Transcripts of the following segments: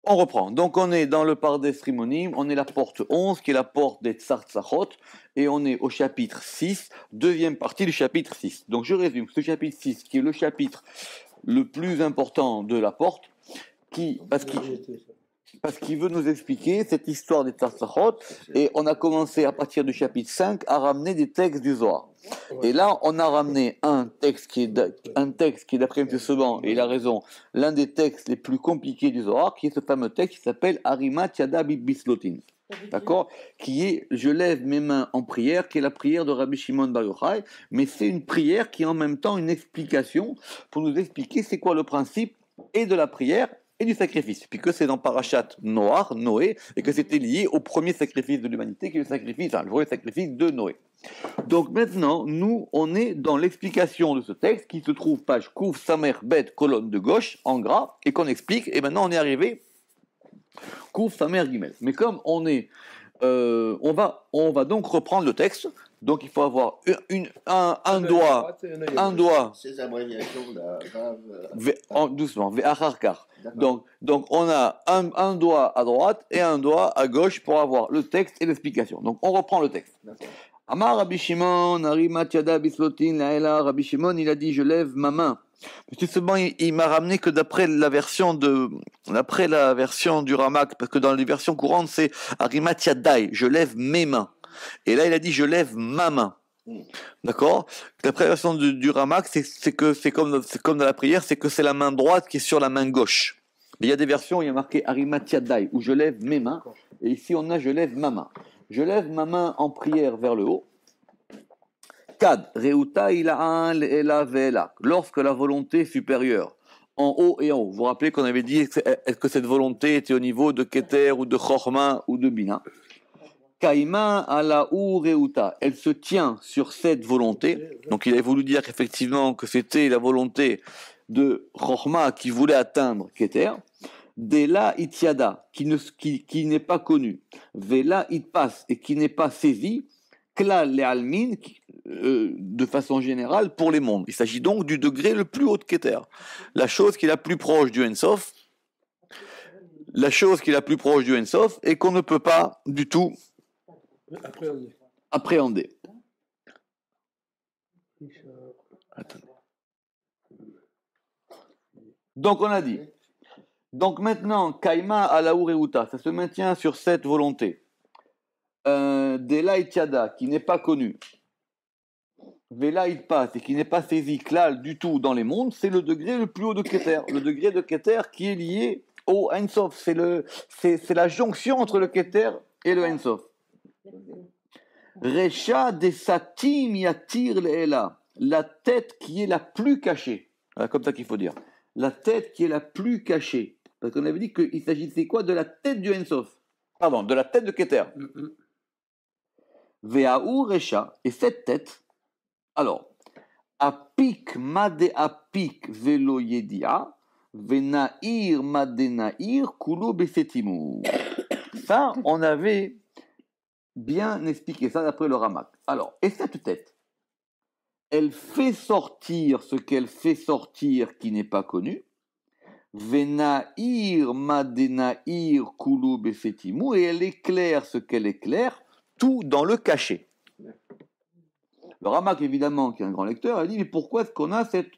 On reprend. Donc, on est dans le Pardes Rimonim, on est la porte 11, qui est la porte des Tzartzachot, et on est au chapitre 6, deuxième partie du chapitre 6. Donc, je résume. Ce chapitre 6, qui est le chapitre le plus important de la porte, parce qu'il veut nous expliquer cette histoire des Tzartzachot, et on a commencé à partir du chapitre 5 à ramener des textes du Zohar. Et là, on a ramené un texte qui est d'après M. Seban, et il a raison, l'un des textes les plus compliqués du Zohar, qui est ce fameux texte qui s'appelle Arimat Yada Bislotin. D'accord? Qui est je lève mes mains en prière, qui est la prière de Rabbi Shimon Bar Yochai, mais c'est une prière qui est en même temps une explication pour nous expliquer c'est quoi le principe et de la prière et du sacrifice, puisque c'est dans Parashat Noé, et que c'était lié au premier sacrifice de l'humanité, qui est le vrai sacrifice de Noé. Donc maintenant, nous, on est dans l'explication de ce texte, qui se trouve page Kouf Samer Bet, colonne de gauche, en gras, et qu'on explique, et maintenant on est arrivé Kouf Samer Gimel. Mais comme on est, on va donc reprendre le texte. Donc il faut avoir un doigt. Ces abréviations doucement, ve'acharkar. Donc on a un doigt à droite et un doigt à gauche pour avoir le texte et l'explication. Donc on reprend le texte. Amar Rabbi Shimon, Arimat Yada Bislotin, Laela, Rabbi Shimon, il a dit je lève ma main. Monsieur Seban, il m'a ramené que d'après la version du Ramak, parce que dans les versions courantes c'est Arimat Yadai, je lève mes mains. Et là, il a dit, je lève ma main. D'accord? D'après la version du Ramak, c'est comme dans la prière, c'est que c'est la main droite qui est sur la main gauche. Mais il y a des versions où il y a marqué Arimat Yadai, où je lève mes mains. Et ici, on a je lève ma main. Je lève ma main en prière vers le haut. Kad, Reuta ila'an le'ela ve'ela. Lorsque la volonté supérieure, en haut et en haut. Vous vous rappelez qu'on avait dit, est-ce que cette volonté était au niveau de Keter ou de Chorma ou de Bina? Kaima ala Reuta, elle se tient sur cette volonté. Donc il a voulu dire effectivement que c'était la volonté de Chorma qui voulait atteindre Keter. Dela itiada, qui n'est pas connu. Vela itpas, et qui n'est pas saisi. Kla le'almin, de façon générale pour les mondes. Il s'agit donc du degré le plus haut de Keter. La chose qui est la plus proche du Ensof. La chose qui est la plus proche du Ensof et qu'on ne peut pas du tout appréhender. Attendez. Donc on a dit. Donc maintenant, Kaima ala Reuta, ça se maintient sur cette volonté. Dela itiada, qui n'est pas connu. Vela itpas, et qui n'est pas saisi klal du tout dans les mondes, c'est le degré le plus haut de Keter. Le degré de Keter qui est lié au Ensof. C'est la jonction entre le Keter et le Ensof. Recha de satim yatir le'ela, la tête qui est la plus cachée. Voilà, comme ça qu'il faut dire. La tête qui est la plus cachée. Parce qu'on avait dit qu'il s'agissait quoi? De la tête du Ensof. Pardon, de la tête de Keter. Ve'aou recha, et cette tête, alors, apik made apik velo yedia, venair made nair kulo besetimu. Ça, on avait bien expliqué ça d'après le Ramak. Alors, et cette tête, elle fait sortir ce qu'elle fait sortir qui n'est pas connu. Venair madenair kulu besetimu, et elle éclaire ce qu'elle éclaire, tout dans le cachet. Le Ramak, évidemment, qui est un grand lecteur, a dit mais pourquoi est-ce qu'on a c'est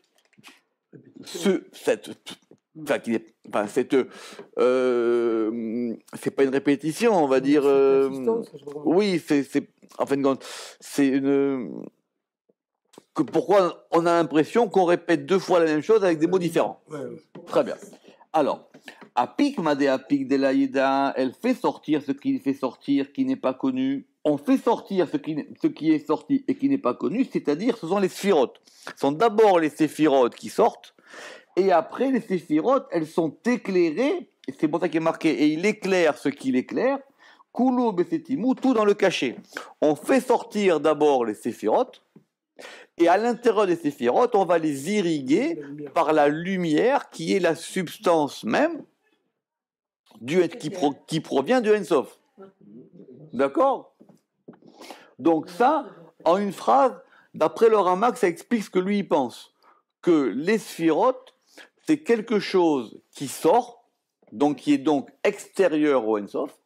pas une répétition, on va dire. Oui, en fin de compte, c'est une. Pourquoi on a l'impression qu'on répète deux fois la même chose avec des mots différents. Très bien. Alors, Apik Made Apik de l'Aïda, elle fait sortir ce qui fait sortir qui n'est pas connu. On fait sortir ce qui est sorti et qui n'est pas connu, c'est-à-dire ce sont les sphirotes. Ce sont d'abord les séphirotes qui sortent, et après les séphirotes, elles sont éclairées, et c'est pour ça qu'il est marqué, et il éclaire ce qu'il éclaire, Kulo Besetimu, tout dans le cachet. On fait sortir d'abord les séphirotes, et à l'intérieur des séphirotes, on va les irriguer par la lumière qui est la substance même qui provient du Ensof. D'accord? Donc ça, en une phrase, d'après le Ramak, ça explique ce que lui il pense. Que les sphirotes, c'est quelque chose qui sort donc qui est donc extérieur au Ensof,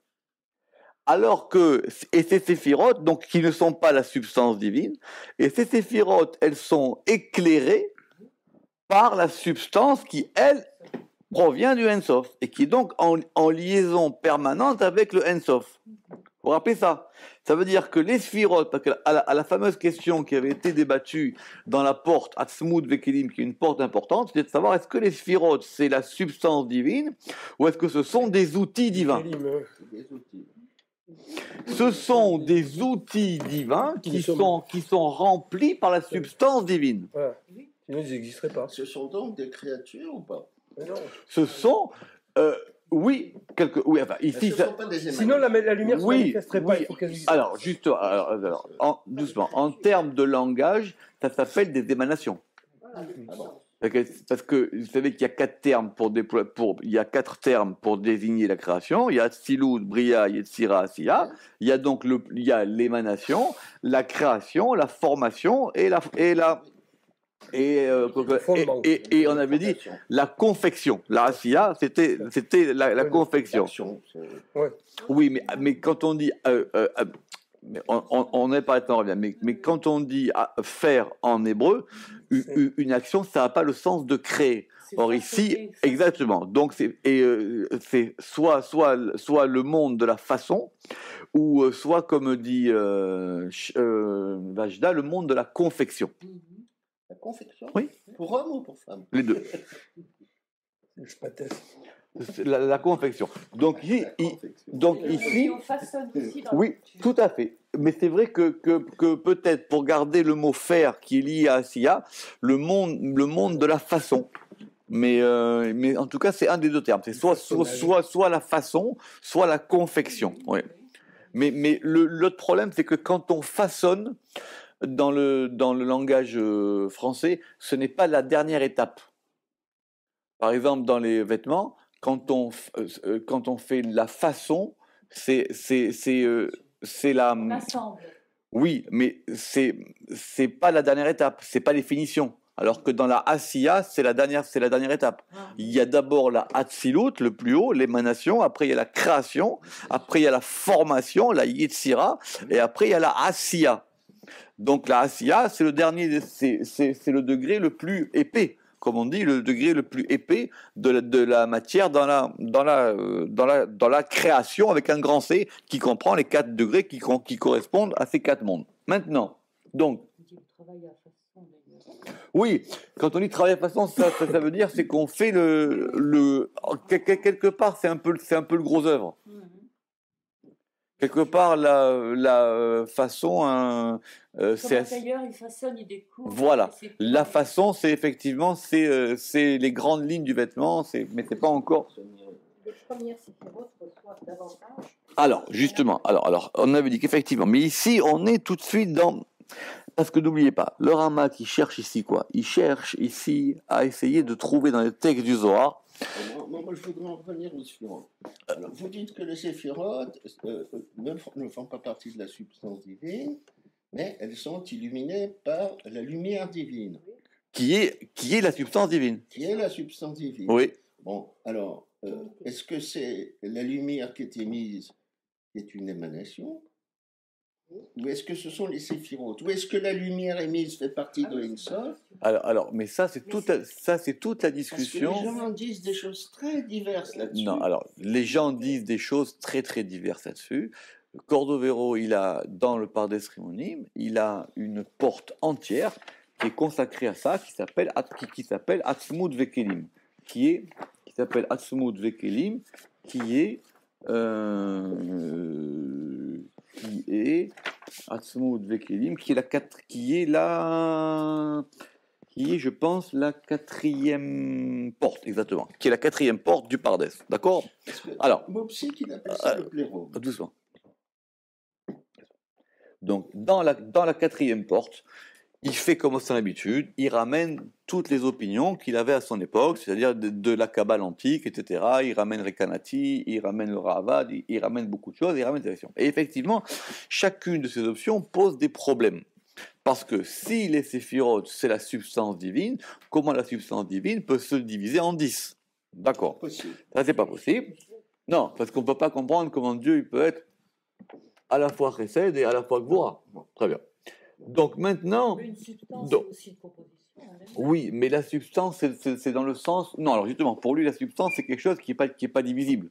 alors que, et ces séphirotes, donc qui ne sont pas la substance divine, et ces séphirotes, elles sont éclairées par la substance qui, elle, provient du Ensof, et qui est donc en liaison permanente avec le Ensof. Vous vous rappelez ça? Ça veut dire que les sphirotes, parce à la fameuse question qui avait été débattue dans la porte Atzmut Vekelim, qui est une porte importante, c'était de savoir est-ce que les sphirotes, c'est la substance divine, ou est-ce que ce sont des outils divins? Ce sont des outils divins qui sont remplis par la substance divine. Voilà. Sinon, ils n'existeraient pas. Ce sont donc des créatures ou pas? Non. Ce sont, oui, oui, enfin, ici. Ce sont pas des sinon, la lumière ne se manifesterait pas. Oui. Alors, doucement. En termes de langage, ça s'appelle des émanations. Parce que vous savez qu'il y a quatre termes pour désigner la création. Il y a Tzilut, Bria, Yetzira, Asiya. Il y a donc l'émanation, la création, la formation et on avait dit la confection. La Asiya, c'était la confection. Oui, mais quand on dit on est pas maintenant revient, mais quand on dit faire en hébreu, une action, ça n'a pas le sens de créer. Or ici, exactement. Donc c'est soit le monde de la façon, ou soit comme dit Vajda, le monde de la confection. La confection? Oui. Pour homme ou pour femme? Les deux. Je pâtesse. La confection. Donc ici, oui, tout à fait. Mais c'est vrai que peut-être pour garder le mot faire qui est lié à Asiya, le monde de la façon. Mais en tout cas, c'est un des deux termes. C'est soit la façon, soit la confection. Oui. Mais l'autre problème, c'est que quand on façonne dans le langage français, ce n'est pas la dernière étape. Par exemple, dans les vêtements, quand on fait la façon, c'est la. On assemble. Oui, mais c'est pas la dernière étape, c'est pas les finitions. Alors que dans la Asiya, c'est la dernière étape. Il y a d'abord la Hatzilut, le plus haut, l'émanation, après il y a la création, après il y a la formation, la Yetzira, et après il y a la Asiya. Donc la Asiya, c'est le dernier, c'est le degré le plus épais. Comme on dit, le degré le plus épais de la matière dans la création avec un grand C qui comprend les 4 degrés qui correspondent à ces 4 mondes. Maintenant, donc, oui, quand on dit travail à façon, ça veut dire c'est qu'on fait quelque part c'est un peu le gros œuvre. Quelque part, la façon, c'est un tailleur, il façonne, il découpe. Voilà, la façon, c'est effectivement, c'est les grandes lignes du vêtement, mais c'est pas encore. Les premières séphirotes reçoivent davantage. Alors, justement, on avait dit qu'effectivement, mais ici, on est tout de suite dans. Parce que n'oubliez pas, le Ramak, il cherche ici quoi? Il cherche ici à essayer de trouver dans les textes du Zohar. Moi, je voudrais en revenir aux sphirotes. Alors, vous dites que les séphirotes ne font pas partie de la substance divine, mais elles sont illuminées par la lumière divine. Qui est la substance divine. Qui est la substance divine. Oui. Bon, alors, est-ce que c'est la lumière qui est émise qui est une émanation? Ou est-ce que ce sont les séphirotes? Ou est-ce que la lumière émise fait partie de l'Ensof? Alors, mais ça, c'est toute la discussion. Parce que les gens disent des choses très diverses là-dessus. Non, alors, les gens disent des choses très, très diverses là-dessus. Cordovero, dans le Pardes Rimonim, il a une porte entière qui est consacrée à ça, qui s'appelle Atzmut Vekelim, qui s'appelle Atzmut Vekelim, qui est Atzmut Vekelim, qui est, je pense, la 4e porte, exactement, qui est la 4e porte du Pardes, d'accord? Alors, Mopsik, il appelle ça le pléro. Doucement. Donc, dans la 4e porte, il fait comme à son habitude, il ramène toutes les opinions qu'il avait à son époque, c'est-à-dire de la Kabbale antique, etc. Il ramène Rekanati, il ramène le Ravad, il ramène beaucoup de choses, il ramène des actions. Et effectivement, chacune de ces options pose des problèmes. Parce que si les séphirotes, c'est la substance divine, comment la substance divine peut se diviser en 10? D'accord. Possible. Ça, c'est pas possible. Non, parce qu'on ne peut pas comprendre comment Dieu il peut être à la fois Chesed et à la fois Gvura. Très bien. Donc maintenant, Une substance, donc- c'est aussi une composition. en même temps. oui, mais la substance, c'est dans le sens... Non, alors justement, pour lui, la substance, c'est quelque chose qui est pas divisible,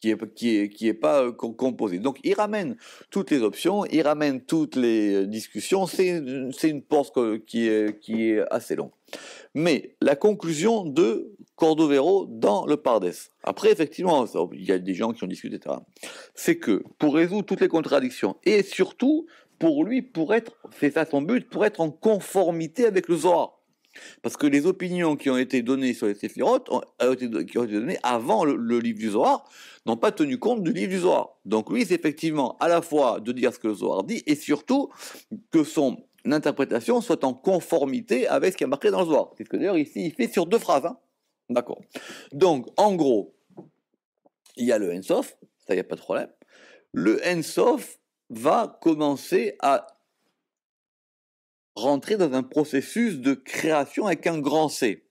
qui est pas composé. Donc, il ramène toutes les options, il ramène toutes les discussions, c'est une porte qui est assez longue. Mais la conclusion de Cordovero dans le Pardes, après, effectivement, il y a des gens qui ont discuté, etc., c'est que pour résoudre toutes les contradictions, et surtout, pour lui, c'est ça son but, pour être en conformité avec le Zohar. Parce que les opinions qui ont été données sur les séphirotes, qui ont été données avant le livre du Zohar, n'ont pas tenu compte du livre du Zohar. Donc lui, c'est effectivement à la fois de dire ce que le Zohar dit, et surtout que son interprétation soit en conformité avec ce qui est marqué dans le Zohar. C'est ce que d'ailleurs ici, il fait sur 2 phrases. Hein. D'accord. Donc, en gros, il y a le Ensof, ça, il n'y a pas de problème. Le Ensof va commencer à rentrer dans un processus de création avec un grand C.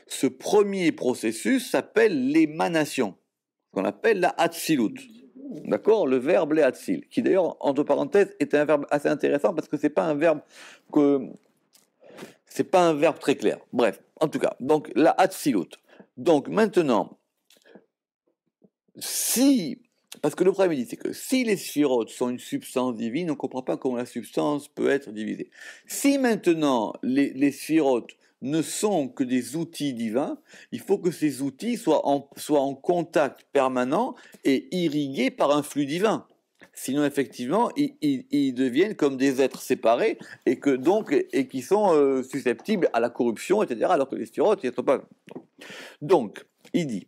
Ce premier processus s'appelle l'émanation, qu'on appelle la Hatzilut. D'accord? Le verbe les Hatzil, qui d'ailleurs, entre parenthèses, est un verbe assez intéressant parce que c'est pas un verbe très clair. Bref, en tout cas, donc la Hatzilut. Donc maintenant, parce que le problème, c'est que si les sphirotes sont une substance divine, on ne comprend pas comment la substance peut être divisée. Si maintenant les sphirotes ne sont que des outils divins, il faut que ces outils soient en contact permanent et irrigués par un flux divin. Sinon, effectivement, ils deviennent comme des êtres séparés et qui sont susceptibles à la corruption, etc., alors que les sphirotes, ils ne sont pas. Donc, il dit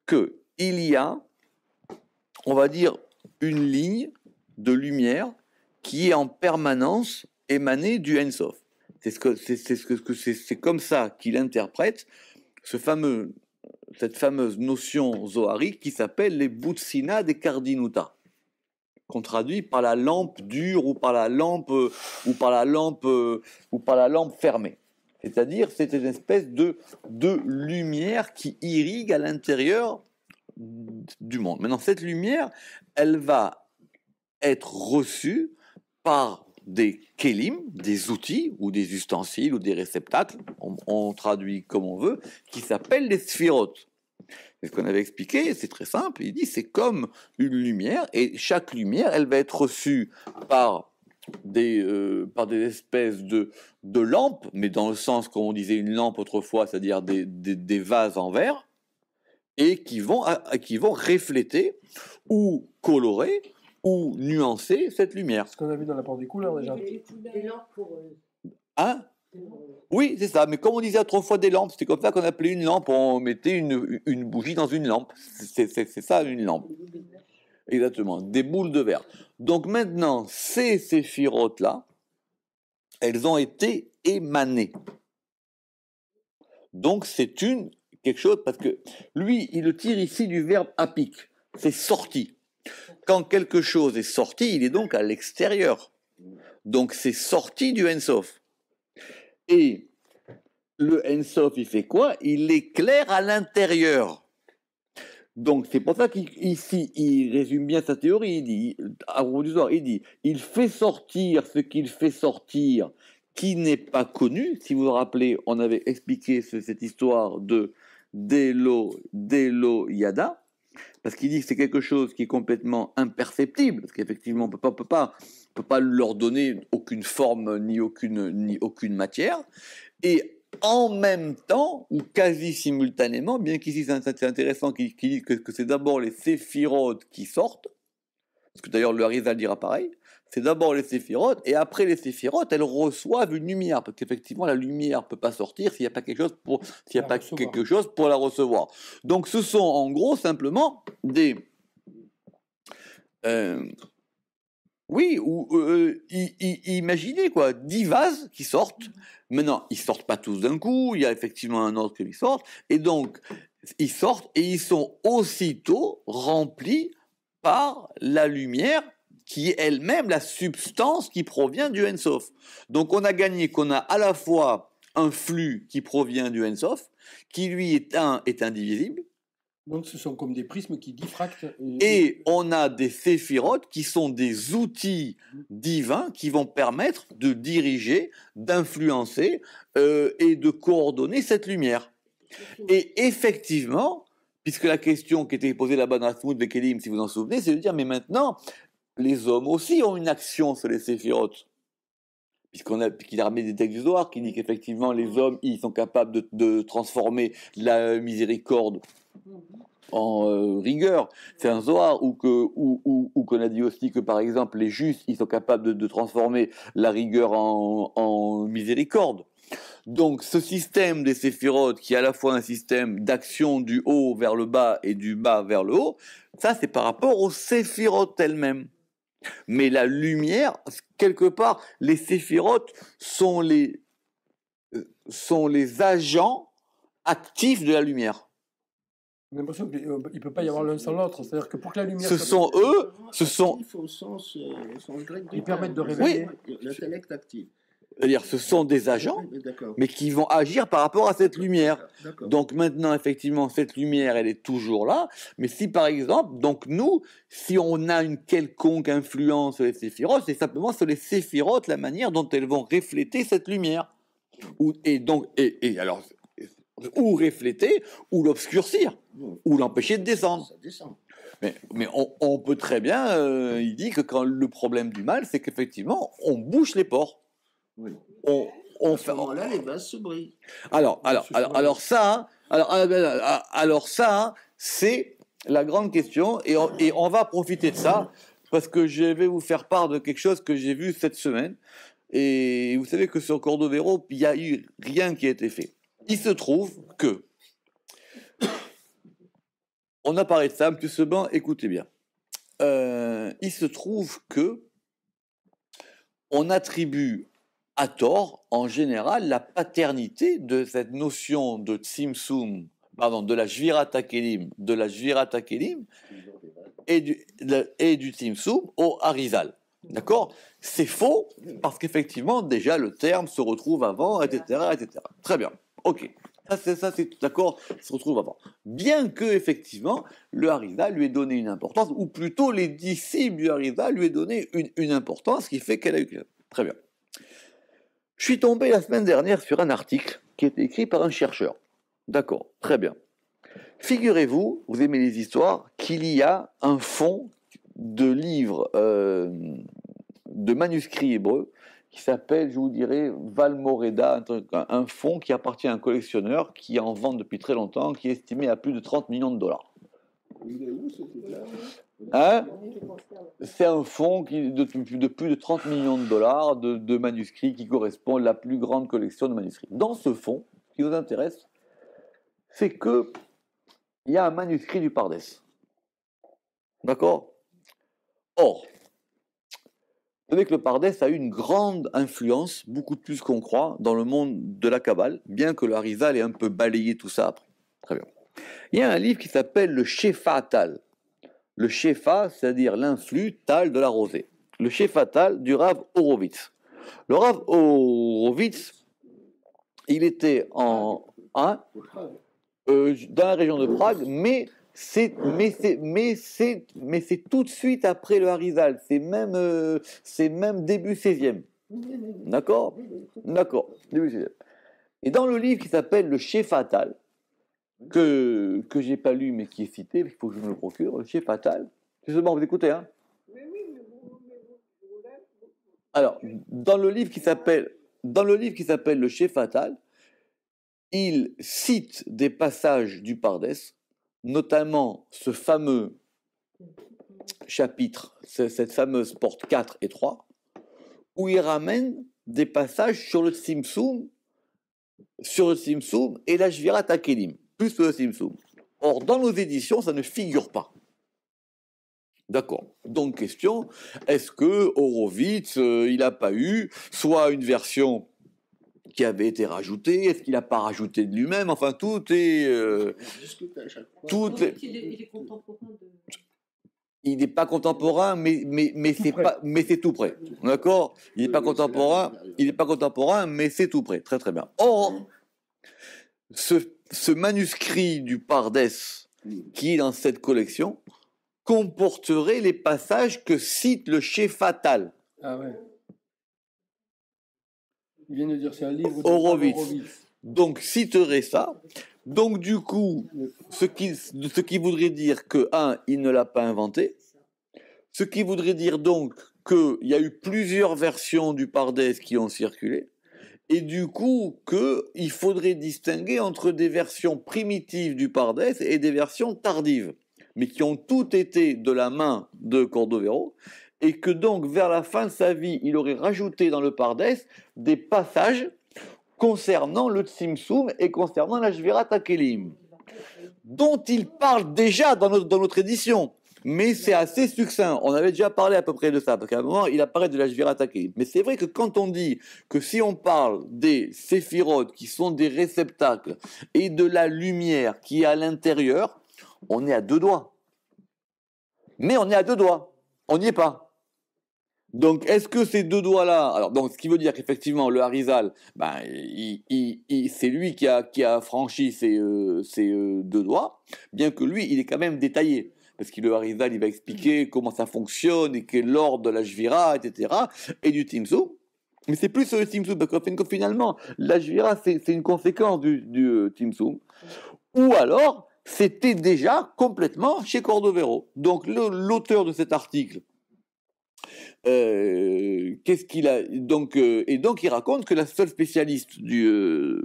qu'il y a, on va dire, une ligne de lumière qui est en permanence émanée du Ensof. C'est comme ça qu'il interprète cette fameuse notion zoharique qui s'appelle les Boutsina des Cardinuta, qu'on traduit par la lampe dure ou par la lampe fermée. C'est-à-dire, c'est une espèce de lumière qui irrigue à l'intérieur du monde. Maintenant, cette lumière, elle va être reçue par des kélim, des outils ou des ustensiles ou des réceptacles, on traduit comme on veut, qui s'appellent les sphirotes. C'est ce qu'on avait expliqué, c'est très simple, il dit c'est comme une lumière, et chaque lumière, elle va être reçue par des espèces de lampes, mais dans le sens, comme on disait une lampe autrefois, c'est-à-dire des vases en verre, et qui vont refléter ou colorer ou nuancer cette lumière. Ce qu'on a vu dans la porte des couleurs déjà. Des lampes pour Hein? Oui, c'est ça. Mais comme on disait autrefois des lampes, c'était comme ça qu'on appelait une lampe. On mettait une bougie dans une lampe. C'est ça une lampe. Exactement. Des boules de verre. Donc maintenant, ces séphirotes-là, elles ont été émanées. Donc c'est quelque chose, parce que lui, il le tire ici du verbe apik. C'est sorti. Quand quelque chose est sorti, il est donc à l'extérieur. Donc c'est sorti du Ensof. Et le Ensof, il fait quoi? Il éclaire à l'intérieur. Donc c'est pour ça qu'ici, il résume bien sa théorie. Il dit, à propos du soir, il dit, il fait sortir ce qu'il fait sortir qui n'est pas connu. Si vous vous rappelez, on avait expliqué cette histoire d'Elo Yada, parce qu'il dit que c'est quelque chose qui est complètement imperceptible, parce qu'effectivement, on ne peut pas leur donner aucune forme ni aucune matière, et en même temps, ou quasi simultanément, bien qu'ici c'est intéressant qu'il dise que c'est d'abord les séphirotes qui sortent, parce que d'ailleurs le Harizal dira pareil, c'est d'abord les séphirotes, et après les séphirotes, elles reçoivent une lumière, parce qu'effectivement la lumière ne peut pas sortir s'il n'y a pas quelque chose pour la recevoir. Donc ce sont en gros simplement imaginez 10 vases qui sortent. Maintenant, ils sortent pas tous d'un coup, il y a effectivement un ordre qui sort, et donc ils sortent et ils sont aussitôt remplis par la lumière qui est elle-même la substance qui provient du Ensof. Donc on a gagné qu'on a à la fois un flux qui provient du Ensof qui lui est indivisible. Donc ce sont comme des prismes qui diffractent. Et on a des séphirotes qui sont des outils divins qui vont permettre de diriger, d'influencer et de coordonner cette lumière. Et effectivement, puisque la question qui était posée là-bas dans la Smout Vekelim, si vous en souvenez, c'est de dire, mais maintenant, les hommes aussi ont une action sur les séphirotes. Puisqu'il a ramené des textes du Zohar qui dit qu'effectivement, les hommes, ils sont capables de transformer la miséricorde en rigueur. C'est un Zohar où qu'on a dit aussi que, par exemple, les justes, ils sont capables de transformer la rigueur en miséricorde. Donc, ce système des séphirotes, qui est à la fois un système d'action du haut vers le bas et du bas vers le haut, ça, c'est par rapport aux séphirotes elles-mêmes. Mais la lumière, quelque part, les séphirotes sont les agents actifs de la lumière. J'ai l'impression qu'il ne peut pas y avoir l'un sans l'autre. C'est-à-dire que pour que la lumière... Ce sont eux, ce sont... Au sens grec Ils permettent de révéler... Oui. L'intellect actif. C'est-à-dire, ce sont des agents, D'accord. mais qui vont agir par rapport à cette lumière. D'accord. Donc maintenant, effectivement, cette lumière, elle est toujours là. Mais si, par exemple, donc nous, si on a une quelconque influence sur les séphirotes, c'est simplement sur les séphirotes la manière dont elles vont refléter cette lumière. Alors, ou refléter, ou l'obscurcir, ou l'empêcher de descendre. Ça descend. Mais on peut très bien, il dit que quand le problème du mal, c'est qu'effectivement, on bouche les pores. Oui. On À ce moment-là, les vases se brisent. Alors ça, c'est la grande question, et on va profiter de ça, parce que je vais vous faire part de quelque chose que j'ai vu cette semaine, et vous savez que sur Cordovero, il n'y a eu rien qui a été fait. Il se trouve que, on a parlé de ça, M. Seban, écoutez bien, il se trouve que on attribue à tort, en général, la paternité de cette notion de Tzimtzum, de la Shvirat HaKelim, et du Tzimtzum au Harizal. D'accord? C'est faux, parce qu'effectivement, déjà, le terme se retrouve avant, etc., etc. Très bien. Ok. Ça, c'est d'accord, se retrouve avant. Bien que, effectivement, le Harizal lui ait donné une importance, ou plutôt les disciples du Harizal lui aient donné une importance qui fait qu'elle a eu... Très bien. Je suis tombé la semaine dernière sur un article qui est écrit par un chercheur. D'accord, très bien. Figurez-vous, vous aimez les histoires, qu'il y a un fonds de livres, de manuscrits hébreux, qui s'appelle, je vous dirais, Valmoreda, un fonds qui appartient à un collectionneur qui en vend depuis très longtemps, qui est estimé à plus de 30 millions de dollars. Il est où ce truc-là? Hein? C'est un fonds de plus de 30 millions de dollars de manuscrits qui correspond à la plus grande collection de manuscrits. Dans ce fonds, ce qui nous intéresse, c'est qu'il y a un manuscrit du Pardes. D'accord? Or, vous savez que le Pardes a eu une grande influence, beaucoup plus qu'on croit, dans le monde de la Kabbale, bien que le Harizal ait un peu balayé tout ça après. Très bien. Il y a un livre qui s'appelle le Shefa Tal. Le Shefa, c'est-à-dire l'influx Tal de la rosée. Le Shefa Tal du Rav Horowitz. Le Rav Horowitz, il était dans la région de Prague, mais c'est tout de suite après le Harizal. C'est même début 16e. D'accord? D'accord, début 16e. Et dans le livre qui s'appelle le Shefa Tal, que j'ai pas lu mais qui est cité, il faut que je me le procure, le Shefa Tal. Justement, vous écoutez, hein? Alors, dans le livre qui s'appelle le Shefa Tal, il cite des passages du Pardes, notamment ce fameux chapitre, cette fameuse porte 4 et 3, où il ramène des passages sur le Tzimtzum et la Shvirat HaKelim, plus le Tzimtzum. Or, dans nos éditions, ça ne figure pas. D'accord. Donc, question, est-ce que Horowitz, il n'a pas eu soit une version qui avait été rajoutée, est-ce qu'il n'a pas rajouté de lui-même? Enfin, tout est... Il est contemporain de... Il n'est pas contemporain, mais c'est tout près. D'accord? Il n'est pas contemporain, mais c'est tout près. Très très bien. Or, ce ce manuscrit du Pardes qui est dans cette collection comporterait les passages que cite le Chez Fatal. Ah ouais. Il vient de dire c'est un livre de Horowitz. Horowitz. Donc, citerait ça. Donc, du coup, ce qui voudrait dire que, il ne l'a pas inventé. Ce qui voudrait dire donc qu'il y a eu plusieurs versions du Pardes qui ont circulé. Et du coup, qu'il faudrait distinguer entre des versions primitives du Pardes et des versions tardives, mais qui ont toutes été de la main de Cordovero, et que donc, vers la fin de sa vie, il aurait rajouté dans le Pardes des passages concernant le Tzimtzum et concernant la Shvirat HaKelim, dont il parle déjà dans notre édition. Mais c'est assez succinct. On avait déjà parlé à peu près de ça, parce qu'à un moment, il apparaît de la Shvirat HaKelim. Mais c'est vrai que quand on dit que si on parle des séphirotes, qui sont des réceptacles, et de la lumière qui est à l'intérieur, on est à deux doigts. Mais on est à deux doigts. On n'y est pas. Donc, est-ce que ces deux doigts-là, alors donc, ce qui veut dire qu'effectivement le Harizal, c'est lui qui a franchi ces deux doigts, bien que lui, il est quand même détaillé, parce que le Harizal, il va expliquer comment ça fonctionne et quel est l'ordre de la Shvira, etc., et du Tzimtzum. Mais c'est plus le Tzimtzum, parce que finalement, la Shvira, c'est une conséquence du Tzimtzum. Ou alors, c'était déjà complètement chez Cordovero. Donc, l'auteur de cet article, qu'est-ce qu'il a donc et donc il raconte que la seule spécialiste du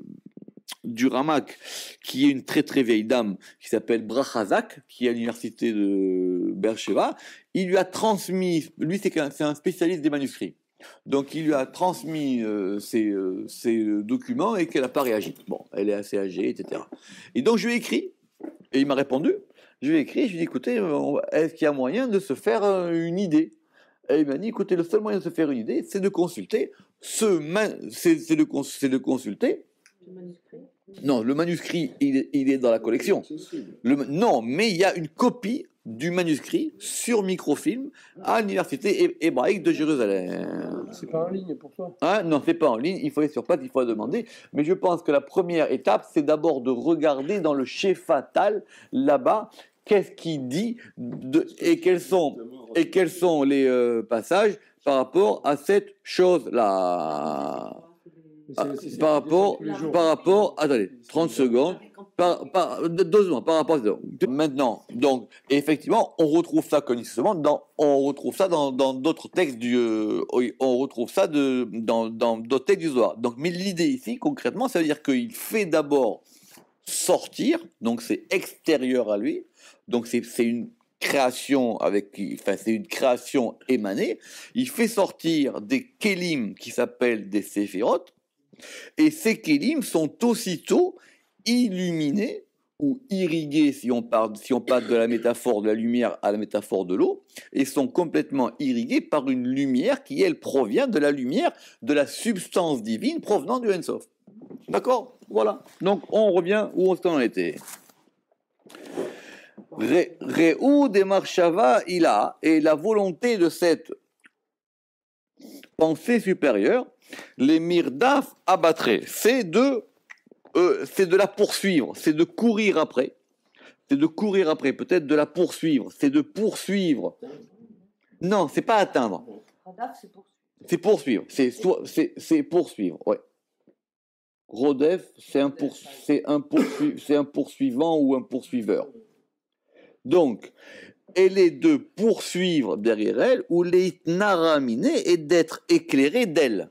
Ramak, qui est une très très vieille dame qui s'appelle Brachazak, qui est à l'université de Beersheba, il lui a transmis, lui c'est un spécialiste des manuscrits, donc il lui a transmis ces documents et qu'elle n'a pas réagi. Bon, elle est assez âgée, etc. Et donc je lui ai écrit et il m'a répondu. Je lui ai écrit, je lui ai dit écoutez, est-ce qu'il y a moyen de se faire une idée? Et il m'a dit, écoutez, le seul moyen de se faire une idée, c'est de consulter c'est de consulter. Le manuscrit. Non, le manuscrit, il est dans la collection. Non, mais il y a une copie du manuscrit sur microfilm à l'université hébraïque de Jérusalem. C'est pas en ligne pour toi? Non, c'est pas en ligne, il faut aller sur place, il faut demander. Mais je pense que la première étape, c'est d'abord de regarder dans le Chez Fatal, là-bas, qu'est-ce qu'il dit et quels sont les passages par rapport à cette chose-là. Par rapport, attendez, 30 secondes, 2 secondes, par rapport à maintenant, donc, effectivement, on retrouve ça on retrouve ça dans d'autres textes on retrouve ça dans d'autres textes du Zohar. Donc, mais l'idée ici, concrètement, ça veut dire qu'il fait d'abord sortir, donc c'est extérieur à lui, donc c'est une création c'est une création émanée. Il fait sortir des kélim qui s'appellent des séphirotes, et ces kélim sont aussitôt illuminés ou irrigués, si on passe de la métaphore de la lumière à la métaphore de l'eau, et sont complètement irrigués par une lumière qui, elle, provient de la lumière de la substance divine provenant du Ein-Sof. D'accord? Voilà. Donc, on revient où on en était. Réou des Marshava, il a, et la volonté de cette pensée supérieure, les mirdaf abattraient, c'est de la poursuivre, c'est de courir après. C'est de courir après, peut-être de la poursuivre, c'est de poursuivre. Non, c'est pas atteindre. C'est poursuivre, c'est poursuivre, ouais. Rodef, c'est un poursuivant ou un poursuiveur. Donc, elle est de poursuivre derrière elle, ou les naraminer, et d'être éclairée d'elle.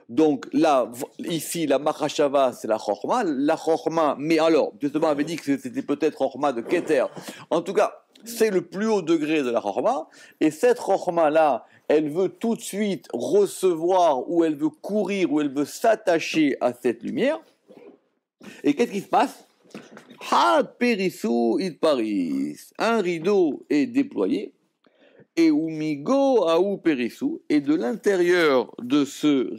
Donc là, ici, la Machashava, c'est la Chorma. La Chorma, mais alors, justement, on avait dit que c'était peut-être Chorma de Keter. En tout cas, c'est le plus haut degré de la Chorma. Et cette Chorma-là, elle veut tout de suite recevoir, ou elle veut courir, ou elle veut s'attacher à cette lumière. Et qu'est-ce qui se passe? Ha Perisu it Paris. Un rideau est déployé. Et Umigo Aou Perisu. Et de l'intérieur de ce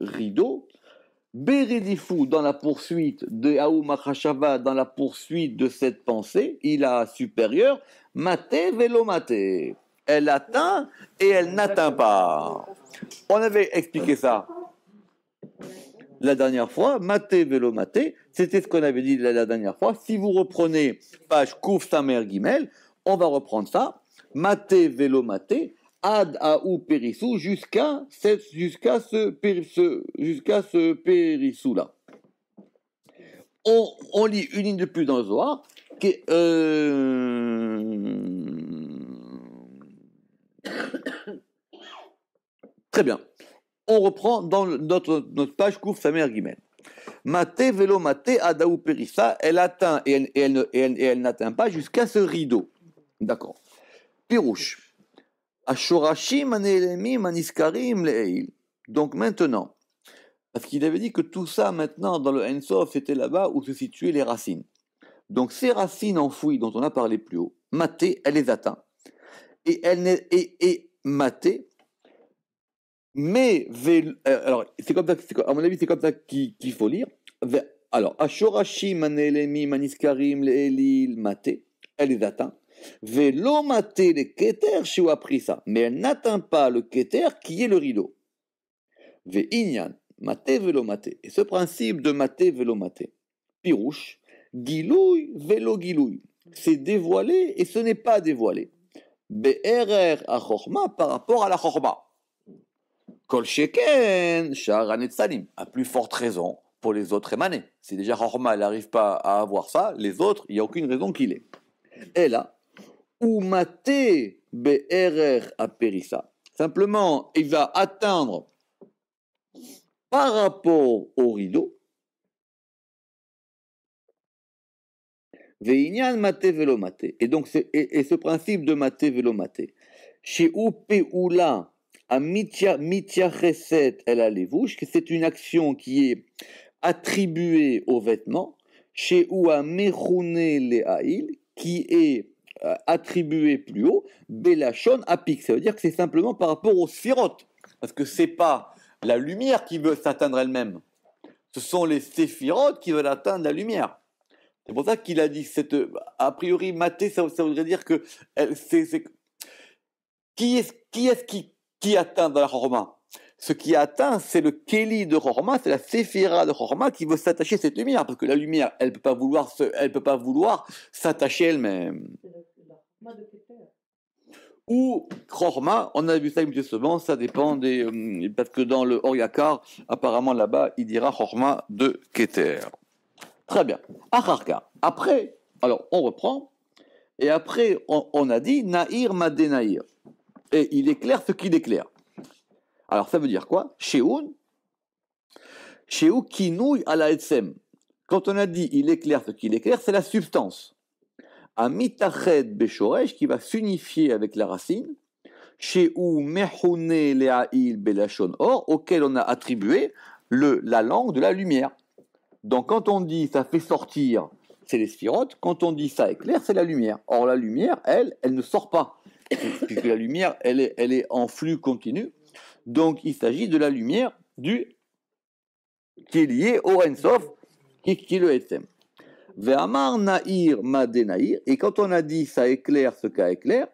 rideau, Beredifu, dans la poursuite de Aou Machashava, dans la poursuite de cette pensée, il a supérieur, Mate velo mate. Elle atteint et elle n'atteint pas. On avait expliqué ça. la dernière fois, maté vélo maté, c'était ce qu'on avait dit la dernière fois. Si vous reprenez page Kouf Samer Gimel, on va reprendre ça. Maté vélo maté, ad aou périssou, jusqu'à ce périssou là. On lit une ligne de plus dans le Zohar. Très bien. On reprend dans notre page Kouf Samer Gimel. Maté vélo maté adaou périssa, elle atteint et elle n'atteint pas jusqu'à ce rideau. D'accord. Pirouche. Ashorashim anelemim aniskarim le'eil. Donc maintenant, parce qu'il avait dit que tout ça maintenant dans le Ensof c'était là-bas où se situaient les racines. Donc ces racines enfouies dont on a parlé plus haut, maté, elle les atteint. Et maté. Mais, alors, c'est comme ça, à mon avis, c'est comme ça qu'il faut lire. Alors, Ashorashim anelemim aniskarim le'elil maté, elle les atteint. Velo maté le keter chez a pris ça, mais elle n'atteint pas le keter qui est le rideau. Ve inyan maté velo maté. Et ce principe de maté velo maté, pirouche, gilouy velo gilouy, c'est dévoilé et ce n'est pas dévoilé. Be'erer a chorma par rapport à la chorma. Kol sheken sha'ar netzalim, à plus forte raison pour les autres émanés. Si déjà chorma elle n'arrive pas à avoir ça, les autres, il n'y a aucune raison qu'il ait. Et là, ou maté be'erer a périssa. Simplement, il va atteindre par rapport au rideau. Ve'inyan maté velo maté. Et donc, ce principe de maté velo maté. Chez ou pe'ula a mitya cheset el alevouch, que c'est une action qui est attribuée aux vêtements. Chez ou a mechouné le haïl, qui est attribué plus haut, belachon apik, ça veut dire que c'est simplement par rapport aux sphirotes, parce que c'est pas la lumière qui veut s'atteindre elle-même, ce sont les séphirotes qui veulent atteindre la lumière. C'est pour ça qu'il a dit a priori maté, ça voudrait dire que qui est-ce qui atteint dans la chorma? Ce qui atteint, c'est le Kéli de Chorma, c'est la Séphira de Chorma qui veut s'attacher à cette lumière, parce que la lumière, elle peut pas vouloir s'attacher elle-même. Ou Chorma, on a vu ça justement, ça dépend parce que dans le Oryakar, apparemment là-bas, il dira Chorma de Keter. Très bien. Acharka. Après, alors on reprend, et après on a dit Naïr Madé Naïr. Et il éclaire ce qu'il éclaire. Alors ça veut dire quoi? Sheoun kinouy ala etsem. Quand on a dit il éclaire ce qu'il éclaire, c'est la substance. Amitached beshoresh qui va s'unifier avec la racine. Sheou mehouné le'ail belashon or auquel on a attribué la langue de la lumière. Donc quand on dit ça fait sortir, c'est les sphirotes. Quand on dit ça éclaire, c'est la lumière. Or la lumière, elle ne sort pas, puisque la lumière, elle est en flux continu. Donc, il s'agit de la lumière qui est liée au Ensof, qui est le Etzem. Ve'amar na'ir madé na'ir, et quand on a dit ça éclaire ce qu'a éclair,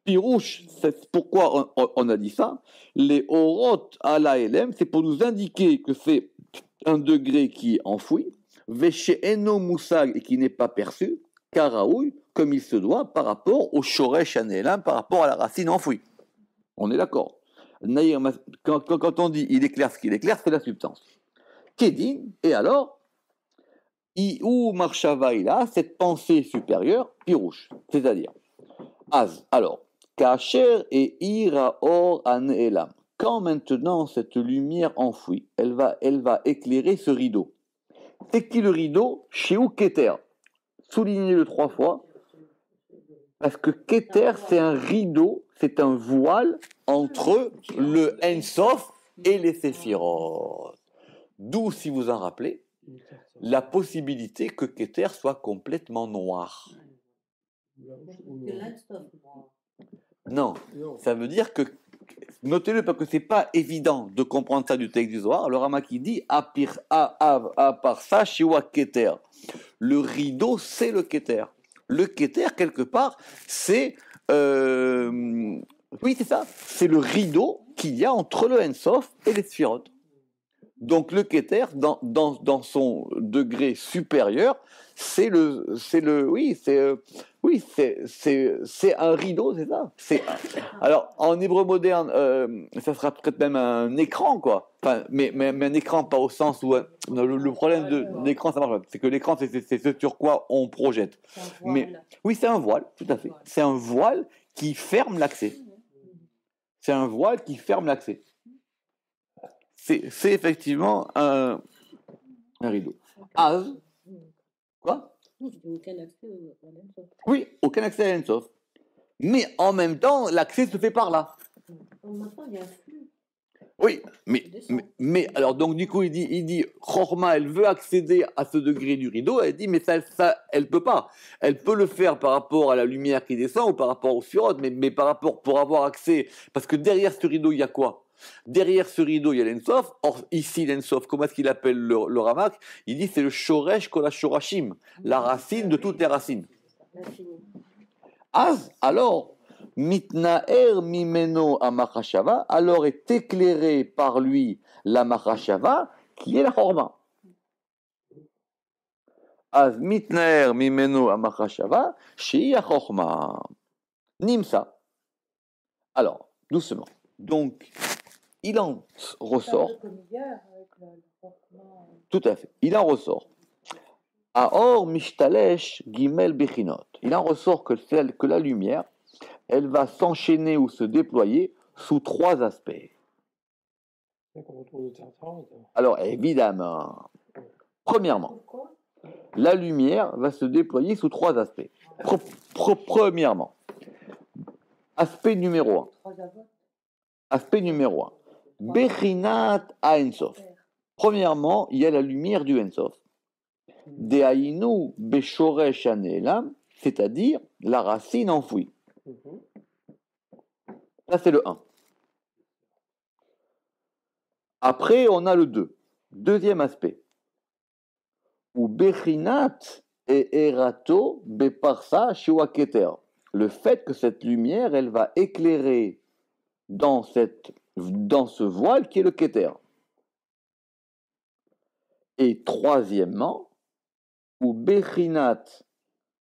pirouche, c'est pourquoi on a dit ça, les orot ala elem, c'est pour nous indiquer que c'est un degré qui est enfoui, ve'che eno musag, et qui n'est pas perçu, karaoui, comme il se doit, par rapport au shoresh anelam, par rapport à la racine enfouie. On est d'accord. Quand on dit il éclaire ce qu'il éclaire, c'est la substance. Kedin, et alors, ou marshava il a cette pensée supérieure, pirouche, c'est-à-dire, az, alors, kacher et ira or an elam. Quand maintenant cette lumière enfouie, elle va éclairer ce rideau. C'est qui le rideau? Chez ou Keter. Soulignez-le 3 fois. Parce que Keter, c'est un rideau, c'est un voile entre le Ensof et les Séphirot. D'où, si vous en rappelez, la possibilité que Keter soit complètement noir. Non, ça veut dire que, notez-le parce que c'est pas évident de comprendre ça du texte du Zohar. Le Rama qui dit, à part ça, Shiwa Keter. Le rideau, c'est le Keter. Le Keter, quelque part, c'est... oui, c'est ça. C'est le rideau qu'il y a entre le Ensof et les Sphirot. Donc le Keter, dans son degré supérieur, c'est un rideau, c'est ça. Alors en hébreu moderne, ça sera peut-être même un écran, quoi. Enfin, mais un écran pas au sens où le problème de l'écran, ça marche pas. C'est que l'écran, c'est ce sur quoi on projette. Mais oui, c'est un voile, tout à fait. C'est un voile qui ferme l'accès. C'est un voile qui ferme l'accès. C'est effectivement un rideau. Az, quoi? Oui, aucun accès à l'Ensof. Mais en même temps, l'accès se fait par là. Maintenant, il y a un flux. Oui, mais alors donc du coup il dit Chorma, elle veut accéder à ce degré du rideau, elle dit mais ça elle peut pas. Elle peut le faire par rapport à la lumière qui descend ou par rapport au surot, mais par rapport pour avoir accès, parce que derrière ce rideau il y a quoi? Derrière ce rideau, il y a l'Ensof. Or, ici, l'Ensof, comment est-ce qu'il appelle le Ramak? Il dit c'est le Shoresh Kol HaShorashim, la racine de toutes les racines. Az, alors, Mitnaer Mimeno Amachashava, alors est éclairé par lui la Machashava, qui est la Chorma. Az Mitnaer Mimeno Amachashava, Shei Chorma. Nimsa. Alors, doucement. Donc, il en ressort. Tout à fait. Il en ressort. Aor mishtalesh gimel bechinot. Il en ressort que la lumière, elle va s'enchaîner ou se déployer sous trois aspects. Alors, évidemment, premièrement, la lumière va se déployer sous trois aspects. Premièrement, aspect numéro 1. Aspect numéro 1. Bechinat Ensof. Premièrement, il y a la lumière du Ensof. Dehainu Beshoresh Anelam, c'est-à-dire la racine enfouie. Ça, c'est le 1. Après, on a le 2. Deuxième aspect. Ou Bechinat et Erato Beparsa Shua Keter. Le fait que cette lumière, elle va éclairer dans ce voile qui est le Keter. Et troisièmement, ou Bechinat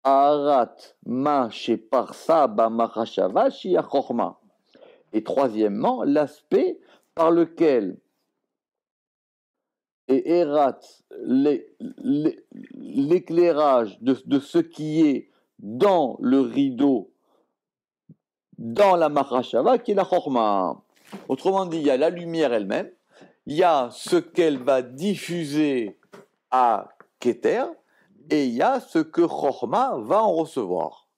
Aharat Ma Sheparsa Ba Machashava Shia Chorma. Et troisièmement, l'aspect par lequel et Erat, l'éclairage de ce qui est dans le rideau, dans la Machashava, qui est la Chorma. Autrement dit, il y a la lumière elle-même, il y a ce qu'elle va diffuser à Keter, et il y a ce que Chorma va en recevoir.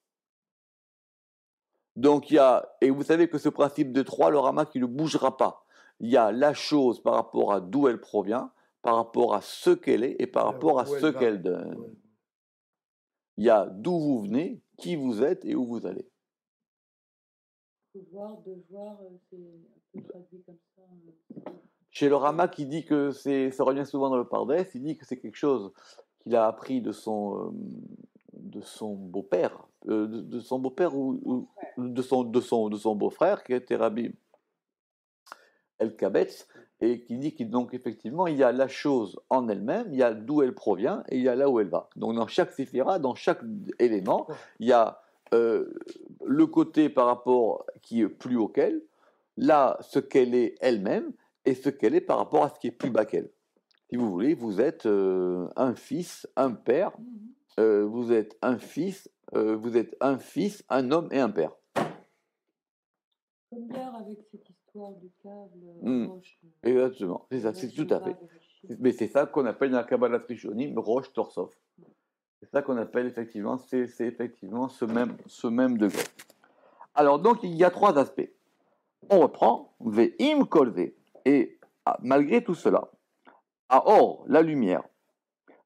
Donc il y a, et vous savez que ce principe de 3, le Rama qui ne bougera pas. Il y a la chose par rapport à d'où elle provient, par rapport à ce qu'elle est et par rapport à ce qu'elle donne. Il y a d'où vous venez, qui vous êtes et où vous allez. Devoir, c'est un peu traduit comme ça. Chez le Rama qui dit que ça revient souvent dans le Pardès, il dit que c'est quelque chose qu'il a appris de son beau-père, de son beau-père ou de son beau-frère qui était Rabbi El-Kabetz, et qui dit que donc effectivement il y a la chose en elle-même, il y a d'où elle provient et il y a là où elle va. Donc dans chaque séphira, dans chaque élément, il y a le côté par rapport qui est plus haut qu'elle, là ce qu'elle est elle-même et ce qu'elle est par rapport à ce qui est plus bas qu'elle. Si vous voulez, vous êtes un fils, un père, vous êtes un fils, un homme et un père. Comme hier avec cette histoire du câble roche. Exactement, c'est ça, c'est tout à fait. Mais c'est ça qu'on appelle dans la Kabbalah Rishonim roche Torsov. C'est ça qu'on appelle effectivement, c'est effectivement ce même degré. Alors donc il y a trois aspects. On reprend Ve'im kolve, et malgré tout cela, Aor, la lumière,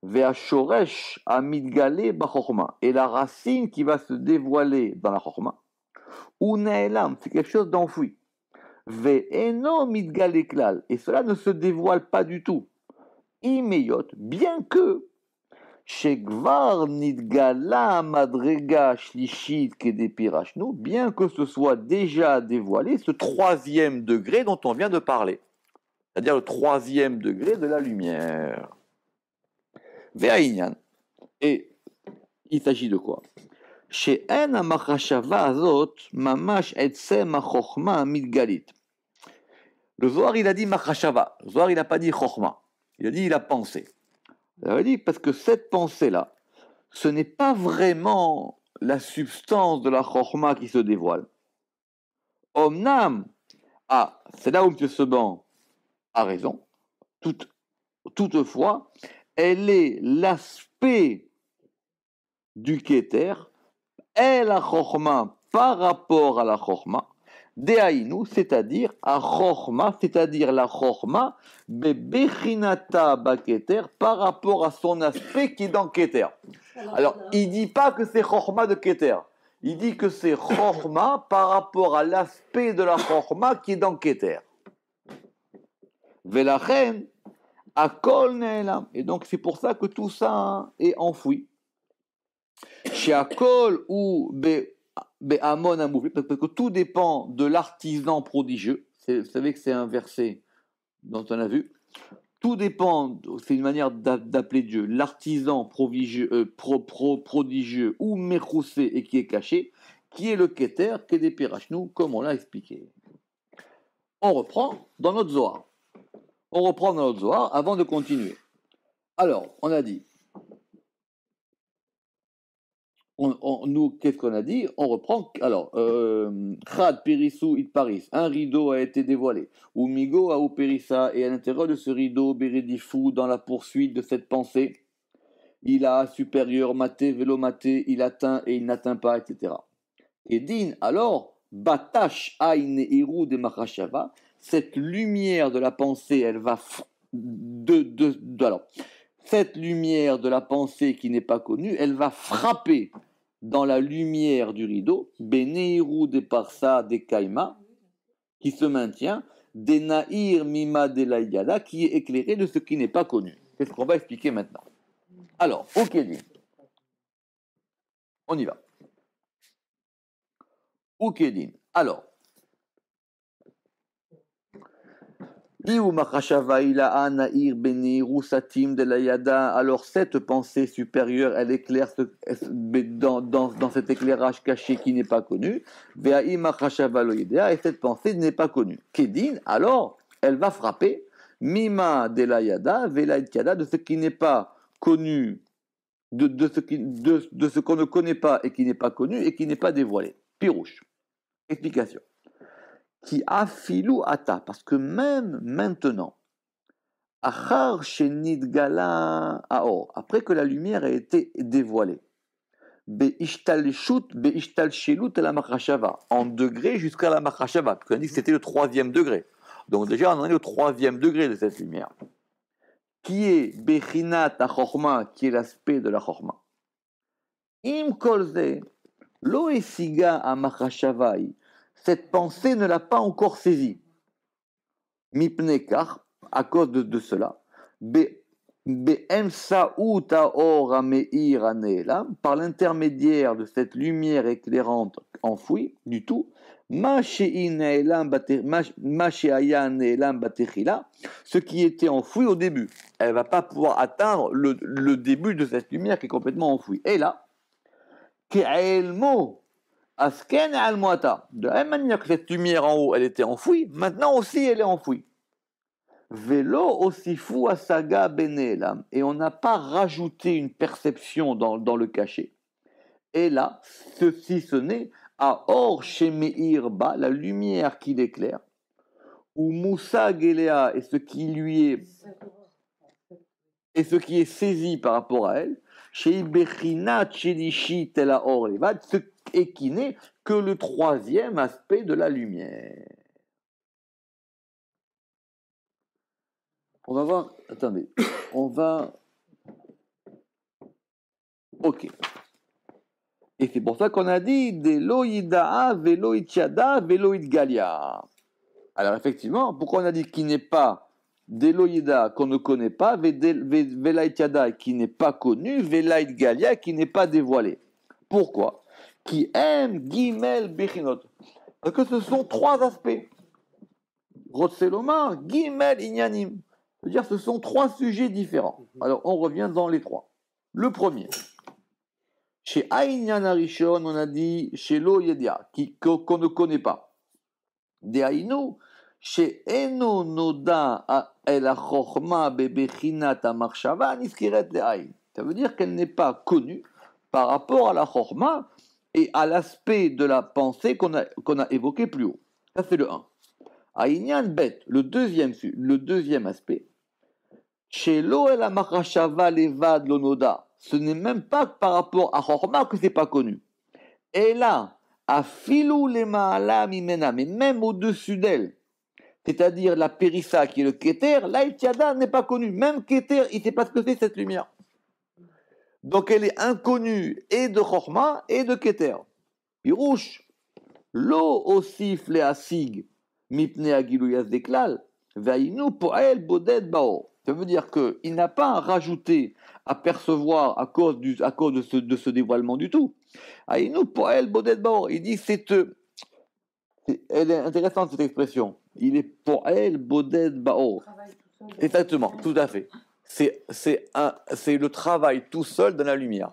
Ve'ashoresh amidgale bachorma, et la racine qui va se dévoiler dans la chorma, ou ne'elam, c'est quelque chose d'enfoui. Ve'eno midgale klal, et cela ne se dévoile pas du tout. Imeyot, bien que Shegvar nidgala madrega shlishit kedepirashnu, bien que ce soit déjà dévoilé, ce troisième degré dont on vient de parler. c'est-à-dire le troisième degré de la lumière. Ve'ainyan. Et il s'agit de quoi? She'en ha'machashava azot mamash etzem ha'chochma mitgalit. Le Zohar, il a dit machashava. Le Zohar, il n'a pas dit chochma. Il a dit, il a pensé. Il a dit, parce que cette pensée-là, ce n'est pas vraiment la substance de la chochma qui se dévoile. Omnam, c'est là où M. Seban a raison. Toutefois, elle est l'aspect du Keter, et la chochma par rapport à la chochma, Dehaïnu, c'est-à-dire à chochma, c'est-à-dire la chochma, bebechinata baketer, par rapport à son aspect qui est dans Keter. Alors, il ne dit pas que c'est chochma de Keter. Il dit que c'est chochma par rapport à l'aspect de la chochma qui est dans Keter. Velachen, akol ne'elam. Et donc, c'est pour ça que tout ça est enfoui. Chez akol ou be'amon amouflé, parce que tout dépend de l'artisan prodigieux. Vous savez que c'est un verset dont on a vu. Tout dépend, c'est une manière d'appeler Dieu, l'artisan prodigieux ou mechoussé et qui est caché, qui est le Keter, qui est des Pirachnou, comme on l'a expliqué. On reprend dans notre Zohar. Avant de continuer. Alors, on a dit, nous, qu'est-ce qu'on a dit? On reprend. Alors, Chad Périssou it Paris, un rideau a été dévoilé. Ou Migo a ou Périssa, et à l'intérieur de ce rideau, Bérédifou, dans la poursuite de cette pensée, il a supérieur, maté, vélo maté, il atteint et il n'atteint pas, etc. Et din, alors, Batash Aïne Irou de Machashava, cette lumière de la pensée, elle va. Alors, cette lumière de la pensée qui n'est pas connue, elle va frapper dans la lumière du rideau, Beneiru de Parsa de Kaima, qui se maintient, des Naïr Mima de Laïgada, qui est éclairé de ce qui n'est pas connu. C'est ce qu'on va expliquer maintenant. Alors, ok, on y va. Ukedin. Alors, alors cette pensée supérieure, elle éclaire dans cet éclairage caché qui n'est pas connu. Et cette pensée n'est pas connue. Kedin, alors, elle va frapper Mima de la Yada, de ce qui n'est pas connu, de ce qu'on ne connaît pas et qui n'est pas connu et qui n'est pas dévoilé. Pirouche. Explication. Qui a filou ata, parce que même maintenant, achar shenid gala aor, après que la lumière a été dévoilée, beishtal shelut la machashava, en degré jusqu'à la machashava, parce qu'on a dit que c'était le troisième degré. Donc déjà, on en est au troisième degré de cette lumière, qui est bechinat achorma, qui est l'aspect de la chorma. Im kolze, lo esiga a machashavai, cette pensée ne l'a pas encore saisie. Mipnekar, à cause de cela, par l'intermédiaire de cette lumière éclairante enfouie du tout, ce qui était enfoui au début. Elle ne va pas pouvoir atteindre le début de cette lumière qui est complètement enfouie. Et là, de la même manière que cette lumière en haut, elle était enfouie, maintenant aussi elle est enfouie. Vélo aussi fou à saga benelam, et on n'a pas rajouté une perception dans le cachet. Et là, ce n'est à or chez Meirba, la lumière qui l'éclaire, ou Moussa Gelea, et ce qui est saisi par rapport à elle, chez Ibechina Chedishi Tela Or Levad, et qui n'est que le troisième aspect de la lumière. On va voir, attendez, ok. Et c'est pour ça qu'on a dit Deloïdaa, Veloïtchada, Veloïtgalia. Alors effectivement, pourquoi on a dit qu'il n'est pas Deloïda qu'on ne connaît pas, Velaïtchada qui n'est pas connu, Velaïtgalia qui n'est pas dévoilé. Pourquoi? Qui aime Gimel Bechinot. Parce que ce sont trois aspects. Rotselomar, Gimel, Inyanim. C'est-à-dire ce sont trois sujets différents. Alors, on revient dans les trois. Le premier. Chez Aïnyan Arishon, on a dit chez Lo Yedia, qu'on ne connaît pas. De Aïnou, chez Eno Noda El Achorma Bebechinat Amarshava Niskiret de Aïn. Ça veut dire qu'elle n'est pas connue par rapport à la Chorma et à l'aspect de la pensée qu'on a évoqué plus haut. Ça, c'est le 1. Aïnyan Bet, le deuxième aspect. Chez Lo El Amarshava Levad Lonoda. Ce n'est même pas par rapport à Chorma que c'est pas connu. Et là, à Filou les Maala Mimena, mais même au-dessus d'elle, c'est-à-dire la Périssa qui est le Keter, là, il Tiada n'est pas connu. Même Keter, il ne sait pas ce que c'est cette lumière. Donc elle est inconnue et de Chorma et de Keter. Pirouche, Lo Osif le Asig, Mipne Agilouyas Deklal, Vainu Poel Boded Bao. Ça veut dire qu'il n'a pas à rajouter, à percevoir à cause de ce dévoilement du tout. Aïnou Poel Boded Bao. Il dit, elle est intéressante cette expression. Il est Poel Boded Bao. Exactement, tout à fait. C'est le travail tout seul dans la lumière.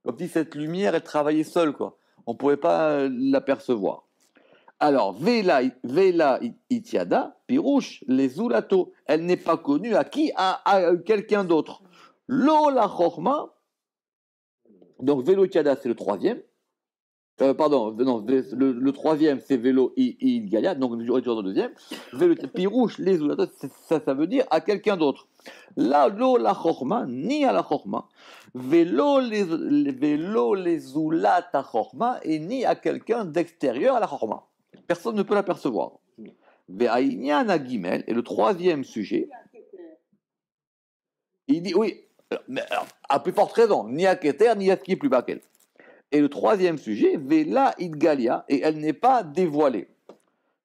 Comme si cette lumière, elle travaillait seule, quoi. On ne pouvait pas l'apercevoir. Alors, Vela Itiada, Pirouche, les Zulato, elle n'est pas connue à qui? À quelqu'un d'autre. Lo la Chorma, donc Velo Itiada, c'est le troisième. Le troisième, c'est Velo Galia, donc je retourne au deuxième. Pirouche, les Zulato, ça veut dire à quelqu'un d'autre. Là, Lo la Chorma, ni à la Chorma. Velo les Zulata Chorma, et ni à quelqu'un d'extérieur à la Chorma. Personne ne peut l'apercevoir. Ve'aïnyan Gimel, et le troisième sujet, il dit, oui, mais alors, à plus forte raison, ni à Keter, ni à ce qui est plus bas qu'elle. Et le troisième sujet, Vela Idgalia, et elle n'est pas dévoilée.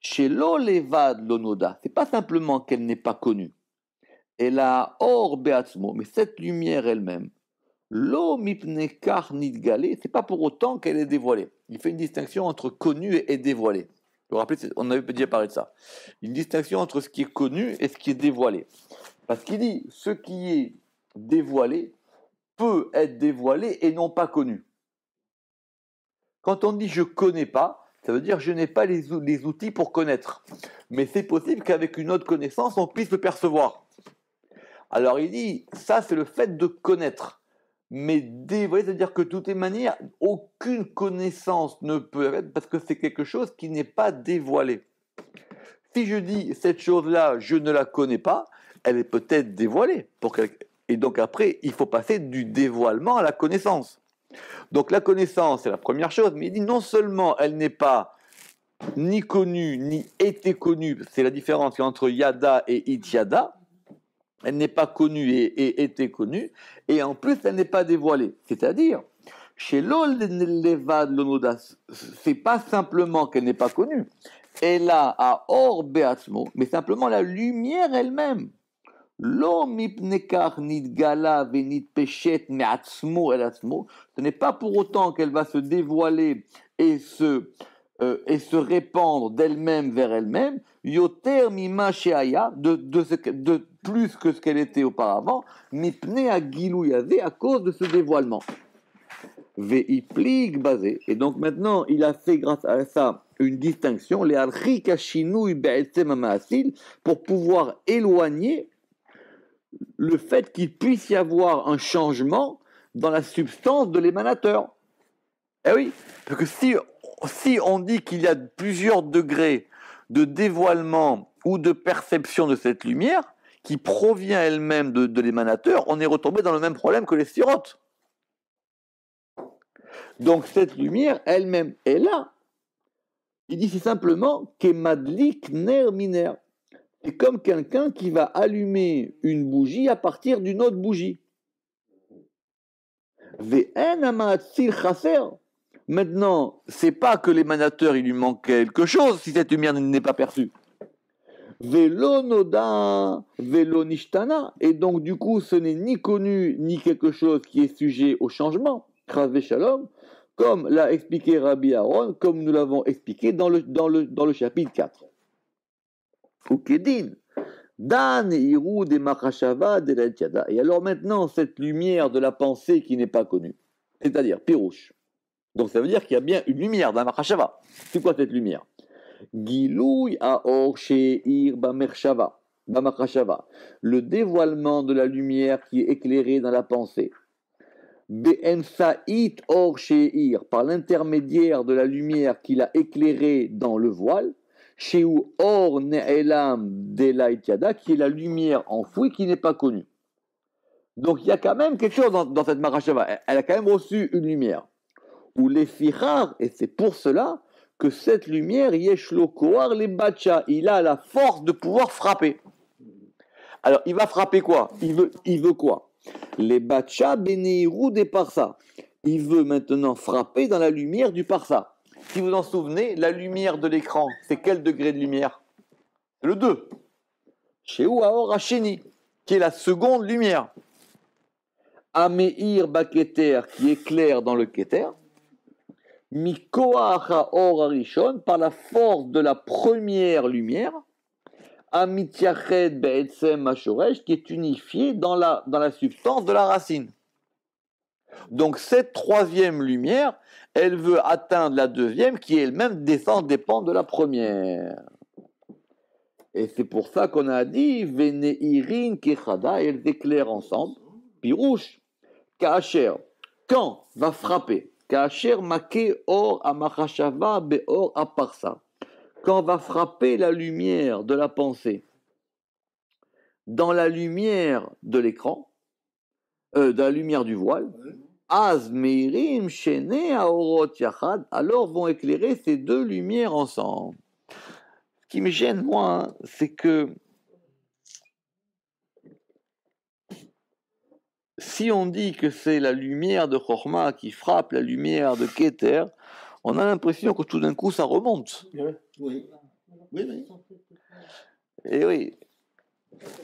Chez Lo Levad Lonoda, c'est pas simplement qu'elle n'est pas connue. Elle a Or Beatzmo, mais cette lumière elle-même, Lo Mipne Kar Nidgale, c'est pas pour autant qu'elle est dévoilée. Il fait une distinction entre connue et dévoilée. Vous vous rappelez, on avait déjà parlé de ça. Une distinction entre ce qui est connu et ce qui est dévoilé. Parce qu'il dit, ce qui est dévoilé peut être dévoilé et non pas connu. Quand on dit je connais pas, ça veut dire je n'ai pas les outils pour connaître. Mais c'est possible qu'avec une autre connaissance, on puisse le percevoir. Alors il dit, ça c'est le fait de connaître. Mais dévoilé, c'est-à-dire que de toutes les manières, aucune connaissance ne peut être parce que c'est quelque chose qui n'est pas dévoilé. Si je dis cette chose-là, je ne la connais pas, elle est peut-être dévoilée. Et donc après, il faut passer du dévoilement à la connaissance. Donc la connaissance, c'est la première chose, mais il dit non seulement elle n'est pas ni connue, ni été connue, c'est la différence entre Yada et Ityada, elle n'est pas connue et été connue, et en plus elle n'est pas dévoilée. C'est-à-dire, chez l'Ol Levad Lonodas, c'est pas simplement qu'elle n'est pas connue, elle a à Or Beatzmo, mais simplement la lumière elle-même. Lo mipnekar nidgala venit peshet me'atzmo el atzmo. Ce n'est pas pour autant qu'elle va se dévoiler et se répandre d'elle-même vers elle-même. Yoter mima sheaya, de plus que ce qu'elle était auparavant. Mipne agilouyaze, à cause de ce dévoilement. Ve'iplig basé. Et donc maintenant, il a fait grâce à ça une distinction. Les alchika shinui be'etzem amaasil, pour pouvoir éloigner le fait qu'il puisse y avoir un changement dans la substance de l'émanateur. Eh oui, parce que si on dit qu'il y a plusieurs degrés de dévoilement ou de perception de cette lumière, qui provient elle-même de l'émanateur, on est retombé dans le même problème que les stérotes. Donc cette lumière elle-même est là. Il dit c'est simplement qu'emadlik ner miner. C'est comme quelqu'un qui va allumer une bougie à partir d'une autre bougie. Maintenant, c'est pas que l'émanateur il lui manque quelque chose si cette lumière n'est pas perçue. Velo noda, velo nishtana, et donc du coup ce n'est ni connu ni quelque chose qui est sujet au changement. Chas shalom, comme l'a expliqué Rabbi Aaron, comme nous l'avons expliqué dans le chapitre 4. Ukedin. Dan Iru de Machashava de la Tiada. Et alors maintenant, cette lumière de la pensée qui n'est pas connue, c'est-à-dire Pirouche. Donc ça veut dire qu'il y a bien une lumière dans la Machashava. C'est quoi cette lumière? Gilouy Aor Sheir Bamershava. Le dévoilement de la lumière qui est éclairée dans la pensée. Be'emsaït Or Sheir, par l'intermédiaire de la lumière qu'il a éclairée dans le voile. Sheu Or Ne'elam Delaïtiada, qui est la lumière enfouie qui n'est pas connue. Donc il y a quand même quelque chose dans cette Marachava. Elle a quand même reçu une lumière. Ou les firar, et c'est pour cela que cette lumière, Yeshlo Kohar les Bacha, il a la force de pouvoir frapper. Alors il va frapper quoi? Il veut quoi? Les Bacha Beneiru des Parsa. Il veut maintenant frapper dans la lumière du Parsa. Si vous en souvenez, la lumière de l'écran, c'est quel degré de lumière? Le 2. Sheu Aor Hasheni, qui est la seconde lumière. Ameir Baketer, qui éclaire dans le Keter. Mikoach Haor Arishon, par la force de la première lumière. Amitiached Be'etzem Mashoresh, qui est unifiée dans la substance de la racine. Donc cette troisième lumière, elle veut atteindre la deuxième qui elle-même dépend de la première. Et c'est pour ça qu'on a dit Veneirin Kechada, elles éclairent ensemble. Pirouche, Kacher, quand va frapper, Kacher Make Or Amachashava Beor Aparsa, quand va frapper la lumière de la pensée dans la lumière de l'écran, de la lumière du voile. Az meirim shene aorot yachad, alors vont éclairer ces deux lumières ensemble. Ce qui me gêne, moi, c'est que si on dit que c'est la lumière de Chorma qui frappe la lumière de Keter, on a l'impression que tout d'un coup ça remonte. Oui. Oui. Et oui.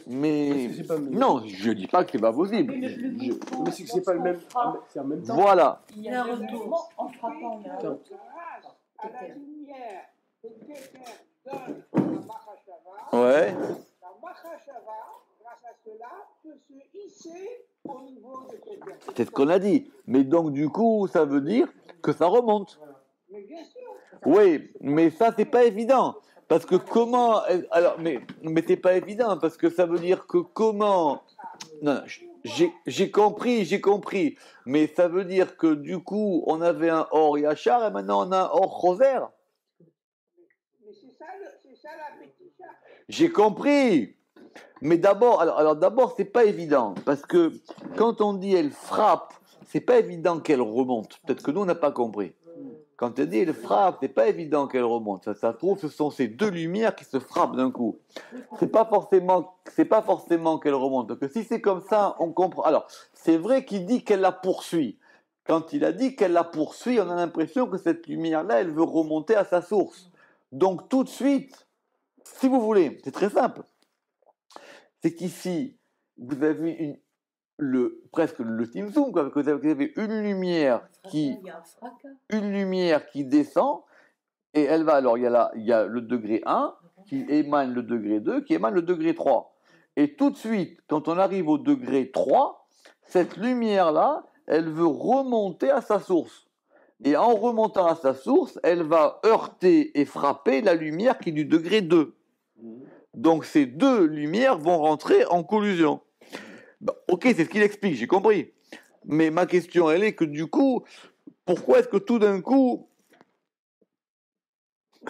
Mais non, je dis pas que c'est pas possible. Mais c'est que c'est pas le même. C'est en même temps. Voilà. Il y a un retour en frappant. Il y a un retour. Grâce à la lumière que Keter donne à la Machashava, Ouais. la Machashava, grâce à cela, peut se hisser au niveau de Keter. C'est ce qu'on a dit. Mais donc du coup, ça veut dire que ça remonte. Mais bien sûr. Oui, mais ça c'est pas évident. Parce que comment... Alors, mais c'est pas évident, parce que ça veut dire que comment... Non, j'ai compris. Mais ça veut dire que du coup, on avait un Or Yachar et maintenant on a un Or Choser. Mais c'est ça la pétition. J'ai compris. Mais d'abord, alors d'abord, c'est pas évident. Parce que quand on dit elle frappe, c'est pas évident qu'elle remonte. Peut-être que nous, on n'a pas compris. Quand elle dit elle frappe, c'est pas évident qu'elle remonte. Ça se trouve, ce sont ces deux lumières qui se frappent d'un coup. C'est pas forcément qu'elle remonte. Donc si c'est comme ça, on comprend. Alors, c'est vrai qu'il dit qu'elle la poursuit. Quand il a dit qu'elle la poursuit, on a l'impression que cette lumière-là, elle veut remonter à sa source. Donc tout de suite, si vous voulez, c'est très simple. C'est qu'ici, vous avez presque le Timsoum, quoi, que vous avez une lumière qui descend, et elle va, alors il y a le degré 1 qui émane le degré 2, qui émane le degré 3. Et tout de suite, quand on arrive au degré 3, cette lumière-là, elle veut remonter à sa source. Et en remontant à sa source, elle va heurter et frapper la lumière qui est du degré 2. Donc ces deux lumières vont rentrer en collusion. Bah, ok, c'est ce qu'il explique, j'ai compris. Mais ma question, elle est que du coup, pourquoi est-ce que tout d'un coup,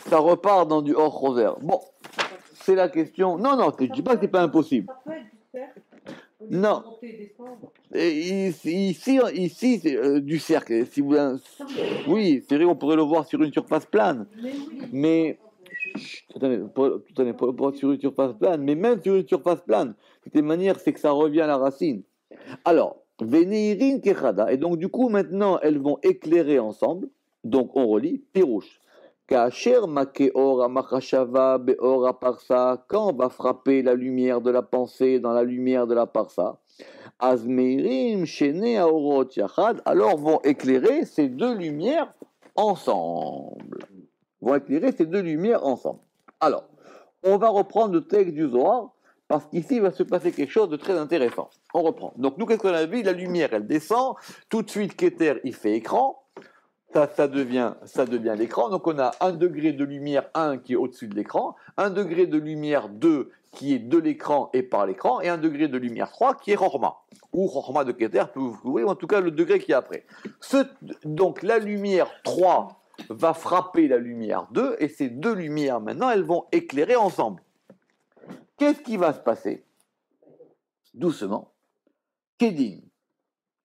ça repart dans du hors rosaire? Bon, c'est la question. Non, je ne dis pas que c'est pas impossible. Ça peut être du cercle. Non. Et ici c'est du cercle. Si vous, oui, c'est vrai, on pourrait le voir sur une surface plane. Mais attendez, pas sur une surface plane, mais même sur une surface plane, de toute manière, c'est que ça revient à la racine. Alors, Veneirin Kechada, et donc du coup, maintenant, elles vont éclairer ensemble. Donc, on relit, Pirouche. Kacher Makeor Amachashava Beor Aparsa, quand va frapper la lumière de la pensée dans la lumière de la Parsa, Azmeirim Shene Aorot Yachad, alors vont éclairer ces deux lumières ensemble. Alors, On va reprendre le texte du Zohar, parce qu'ici, il va se passer quelque chose de très intéressant. On reprend. Donc, nous, qu'est-ce qu'on a vu? La lumière, elle descend. Tout de suite, Keter, il fait écran. Ça devient l'écran. Donc, on a 1 degré de lumière 1 qui est au-dessus de l'écran, 1 degré de lumière 2 qui est de l'écran et par l'écran, et 1 degré de lumière 3 qui est Chorma. Ou Chorma de Keter, peut vous trouver, ou en tout cas le degré qui est après. Donc, la lumière 3 va frapper la lumière 2, et ces deux lumières, maintenant, elles vont éclairer ensemble. Qu'est-ce qui va se passer? Doucement. Kedin.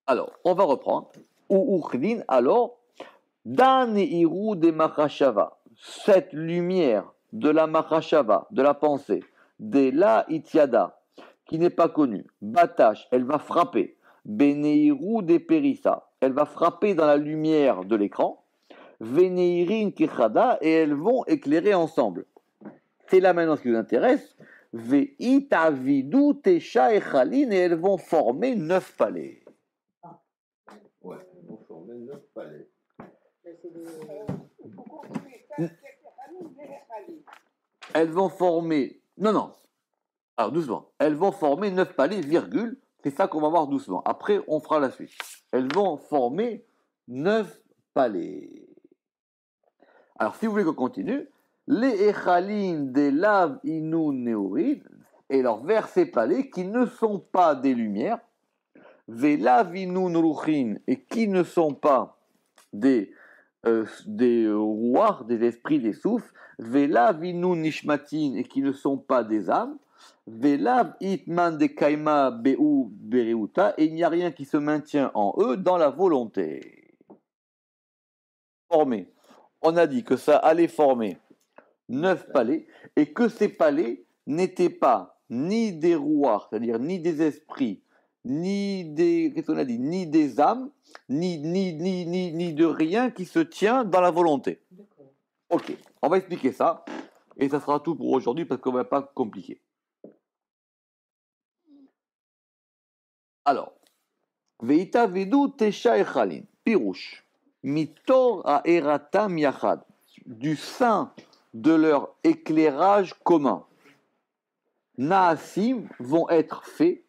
Alors, on va reprendre. Ou Kedin, alors, Dan Iru de Machashava. Cette lumière de la Machashava, de la pensée, de la Itiada, qui n'est pas connue, Batash, elle va frapper. Beneiru de Perissa, elle va frapper dans la lumière de l'écran. Veneirin Kechada, et elles vont éclairer ensemble. C'est là maintenant ce qui nous intéresse. Ve'itavidu tesha echalin, et elles vont former 9 palais. Ouais, ils vont former 9 palais. Pourquoi on fait ça? Elles vont former... Non. Alors, doucement. Elles vont former 9 palais, virgule. C'est ça qu'on va voir doucement. Après, on fera la suite. Elles vont former 9 palais. Alors, si vous voulez qu'on continue, les echalin des lav inu neurid, et leur vers ces palais qui ne sont pas des lumières, des lav inu nuruchin, et qui ne sont pas des rouards, des esprits, des souffles, des lav inu nishmatin, et qui ne sont pas des âmes, des lav itman de kaima beu bereuta, et il n'y a rien qui se maintient en eux dans la volonté. Former. On a dit que ça allait former 9 palais, et que ces palais n'étaient pas ni des rouards, c'est-à-dire ni des esprits, ni des, qu'est-ce qu'on a dit, ni des âmes, ni de rien qui se tient dans la volonté. Ok, on va expliquer ça, et ça sera tout pour aujourd'hui parce qu'on ne va pas compliquer. Alors, Veita vedu tesha echalin, pirouche, mitor aeratam yachad, du sein de leur éclairage commun. Naasim vont être faits,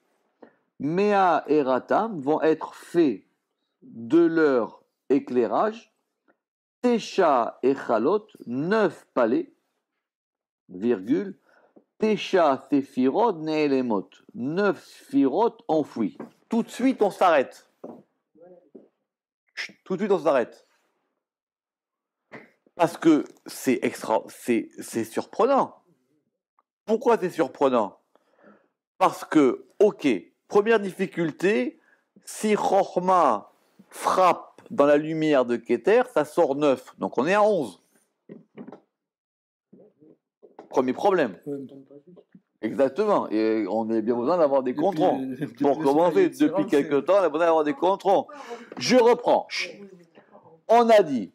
Mea eratam vont être faits de leur éclairage, Tesha echalot, 9 palais, virgule, Tesha sephirot ne'elemot, 9 sephirot enfouis. Tout de suite, on s'arrête. Tout de suite, on s'arrête. Parce que c'est surprenant. Pourquoi c'est surprenant? Parce que, ok, première difficulté, si Chorma frappe dans la lumière de Keter, ça sort 9, donc on est à 11. Premier problème. Exactement, et on a bien besoin d'avoir des contrôles. Pour commencer, depuis quelques temps, on a besoin d'avoir des contrôles. Je reprends. On a dit,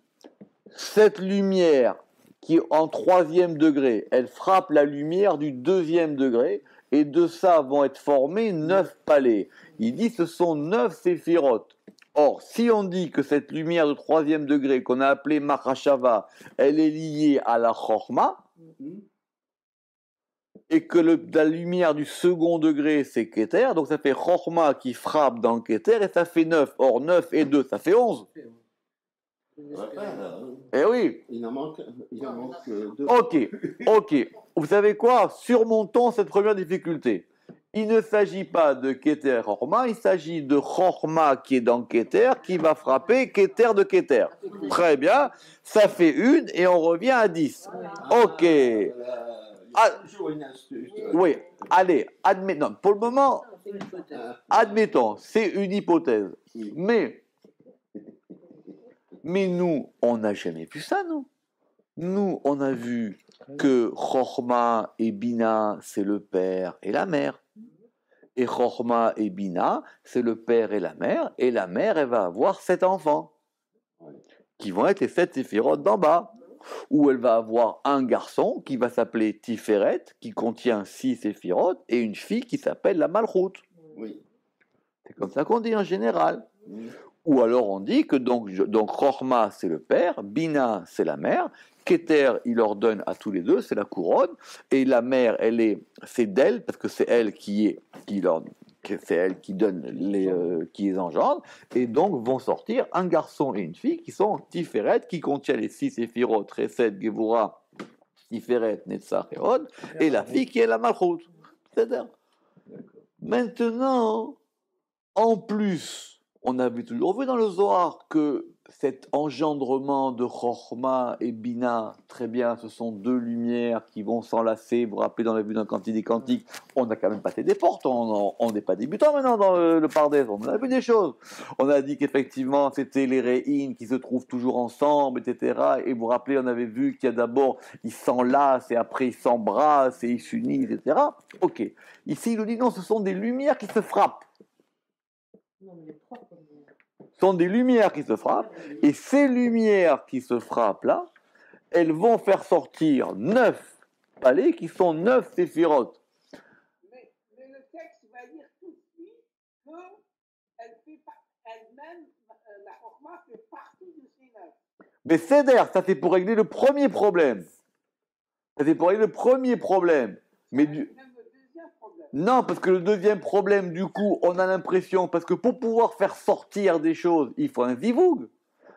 cette lumière qui en 3e degré, elle frappe la lumière du 2e degré, et de ça vont être formés 9 palais. Il dit ce sont 9 séphirotes. Or, si on dit que cette lumière de 3e degré, qu'on a appelée Machashava, elle est liée à la Chorma, et que la lumière du 2e degré, c'est Keter, donc ça fait Chorma qui frappe dans le Keter, et ça fait 9. Or, 9 et 2, ça fait 11. Eh oui. Il en manque 2. Ok. Vous savez quoi? Surmontons cette première difficulté. Il ne s'agit pas de Keter Chorma, il s'agit de Chorma qui est dans Keter, qui va frapper Keter de Keter. Très bien. Ça fait 1 et on revient à 10. Ok. Oui, allez, admettons. Pour le moment, admettons, c'est une hypothèse. Mais nous, on n'a jamais vu ça, nous. Nous, on a vu que Chorma et Bina, c'est le père et la mère. Et Chorma et Bina, c'est le père et la mère. Et la mère, elle va avoir 7 enfants, qui vont être les 7 séphirotes d'en bas. Où elle va avoir un garçon qui va s'appeler Tiferet, qui contient 6 séphirotes, et une fille qui s'appelle la Malchut. Oui. C'est comme ça qu'on dit en général. Ou alors on dit que donc Chorma c'est le père, Bina c'est la mère, Keter il ordonne à tous les deux, c'est la couronne, et la mère c'est d'elle parce que c'est elle c'est elle qui donne qui les engendre, et donc vont sortir un garçon et une fille qui sont Tiferet, qui contiennent les 6 Séphirot, Chesed, Gevura, Tiferet, Netzach et Hod, et la fille qui est la Malchut. C'est-à-dire, maintenant, en plus, on a toujours vu dans le Zohar que cet engendrement de Chorma et Bina, très bien, ce sont deux lumières qui vont s'enlacer. Vous vous rappelez dans la vue d'un Cantique des Cantiques, on a quand même passé des portes, on n'est pas débutant maintenant dans le Pardes, on a vu des choses. On a dit qu'effectivement c'était les Réines qui se trouvent toujours ensemble, etc. Et vous vous rappelez, on avait vu qu'il y a d'abord, ils s'enlacent et après ils s'embrassent et ils s'unissent, etc. Ok. Ici, il nous dit non, ce sont des lumières qui se frappent. Non, mais les trois premières. Ce sont des lumières qui se frappent, et ces lumières qui se frappent là, elles vont faire sortir 9 palais qui sont 9 séphirotes. Mais le texte va dire tout de suite qu'elle-même, la Chorma fait partie de ces 9. Mais Seder, ça c'est pour régler le premier problème. Ça c'est pour régler le premier problème. Mais Même le deuxième problème. non, parce que le deuxième problème, du coup, on a l'impression, parce que pour pouvoir faire sortir des choses, il faut un zivoug.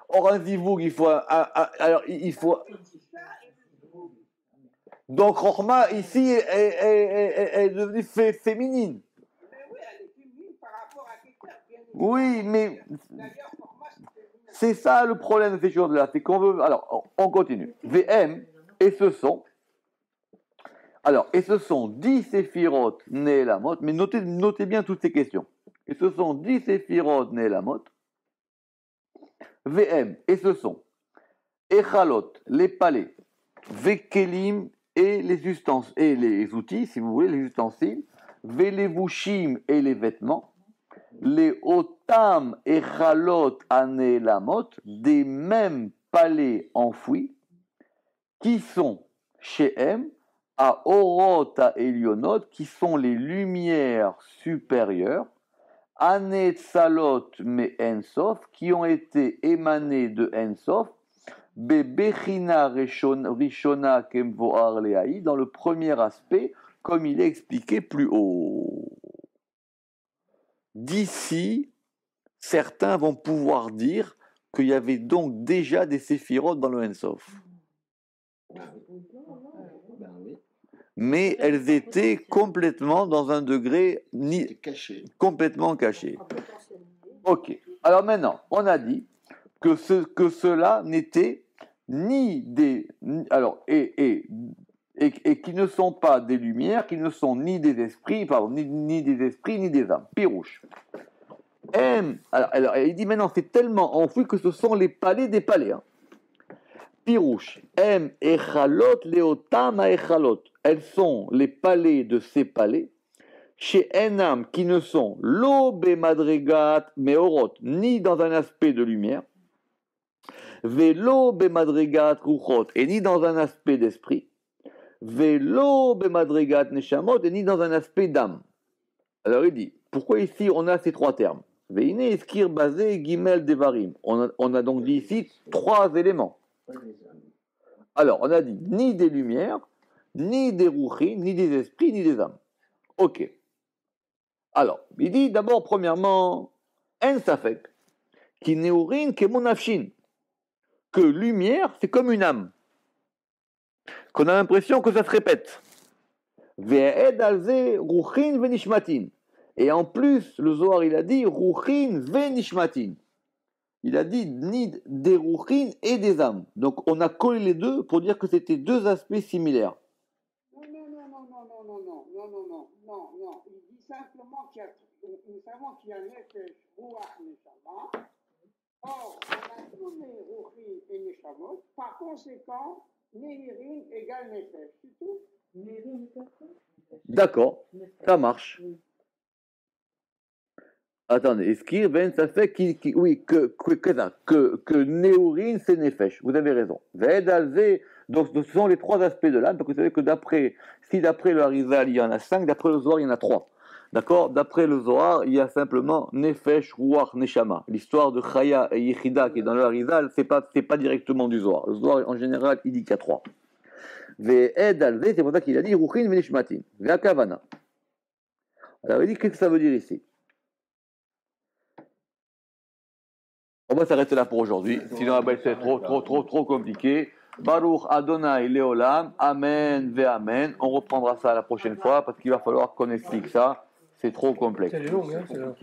Or, un zivoug, il faut alors, il faut... Donc, Chorma, ici, est devenue féminine. Mais oui, elle est féminine par rapport à quelqu'un. Oui, mais D'ailleurs, Chorma, c'est féminin. c'est ça le problème de ces choses-là, c'est qu'on veut... Alors, on continue. VM, et ce sont... Alors, et ce sont 10 séphirotes Nélamot, mais notez bien toutes ces questions. Et ce sont 10 séphirotes Nélamot, VM, et ce sont Echalot, les palais, Vekelim, et les ustensiles, et les outils, si vous voulez, les ustensiles, Velevushim, et les vêtements, les Otam, Echalot, Anélamot, des mêmes palais enfouis, qui sont chez M, à Orot à Elionot, qui sont les lumières supérieures, Anetzalot me Ensof, qui ont été émanées de Ensof, Bebechina Rishona Kemvoar Leaï, dans le premier aspect, comme il est expliqué plus haut. D'ici, certains vont pouvoir dire qu'il y avait donc déjà des séphirotes dans le Ensof. Ben oui, Mais elles étaient complètement dans un degré c'est caché. complètement caché. Ok. Alors maintenant, on a dit que cela n'était ni des et qui ne sont pas des lumières, qui ne sont ni des esprits, ni des esprits ni des âmes. Pirouche. Alors, il dit maintenant c'est tellement enfoui que ce sont les palais des palais. Hein. Pirouche. Echalot leotam echalot. Elles sont les palais de ces palais. Chez Enam, qui ne sont lo bemadregat meorot, ni dans un aspect de lumière, velo bemadregat ruchot, et ni dans un aspect d'esprit, velo bemadregat neshamot, et ni dans un aspect d'âme. Alors il dit, pourquoi ici on a ces trois termes? Veine eskir basé gimel devarim. On a donc dit ici trois éléments. Alors on a dit ni des lumières, ni des rouchis, ni des esprits, ni des âmes. Ok. Alors, il dit d'abord, premièrement, en safek, qui neurine que monafshin, que lumière, c'est comme une âme, qu'on a l'impression que ça se répète. Ve'ed alze ruchin venishmatin. Et en plus, le Zohar, il a dit ruchin venishmatin. Il a dit ni des ruchin et des âmes. Donc, on a collé les deux pour dire que c'était deux aspects similaires. Non. Il dit simplement nous savons qu'il y a Nefesh, Ruach, Neshama. Or, on a tous les Ruchim et Neshamot. Par conséquent, Nehirim égale Nefesh. C'est tout. Nehirim égale Nefesh. D'accord, ça marche. Attendez, Eskir, Ben, ça fait que Néourine, c'est Nefesh. Vous avez raison. Ve'edalze, donc ce sont les trois aspects de l'âme, parce que vous savez que d'après le Harizal, il y en a 5, d'après le Zohar, il y en a 3. D'accord? D'après le Zohar, il y a simplement Nefesh, Ruach, Neshama. L'histoire de Chaya et Yechida qui est dans le Harizal, c'est pas directement du Zohar. Le Zohar, en général, il dit qu'il y a trois. Ve'ed al-Zeh, c'est pour ça qu'il a dit Ruchin Venishmatin. Ve'akavana. Alors, il dit, qu'est-ce que ça veut dire ici? On va s'arrêter là pour aujourd'hui, sinon c'est trop compliqué. Baruch Adonai Leolam, Amen Ve'amen. On reprendra ça la prochaine fois parce qu'il va falloir qu'on explique ça. C'est trop complexe. C'est long, hein, c'est long.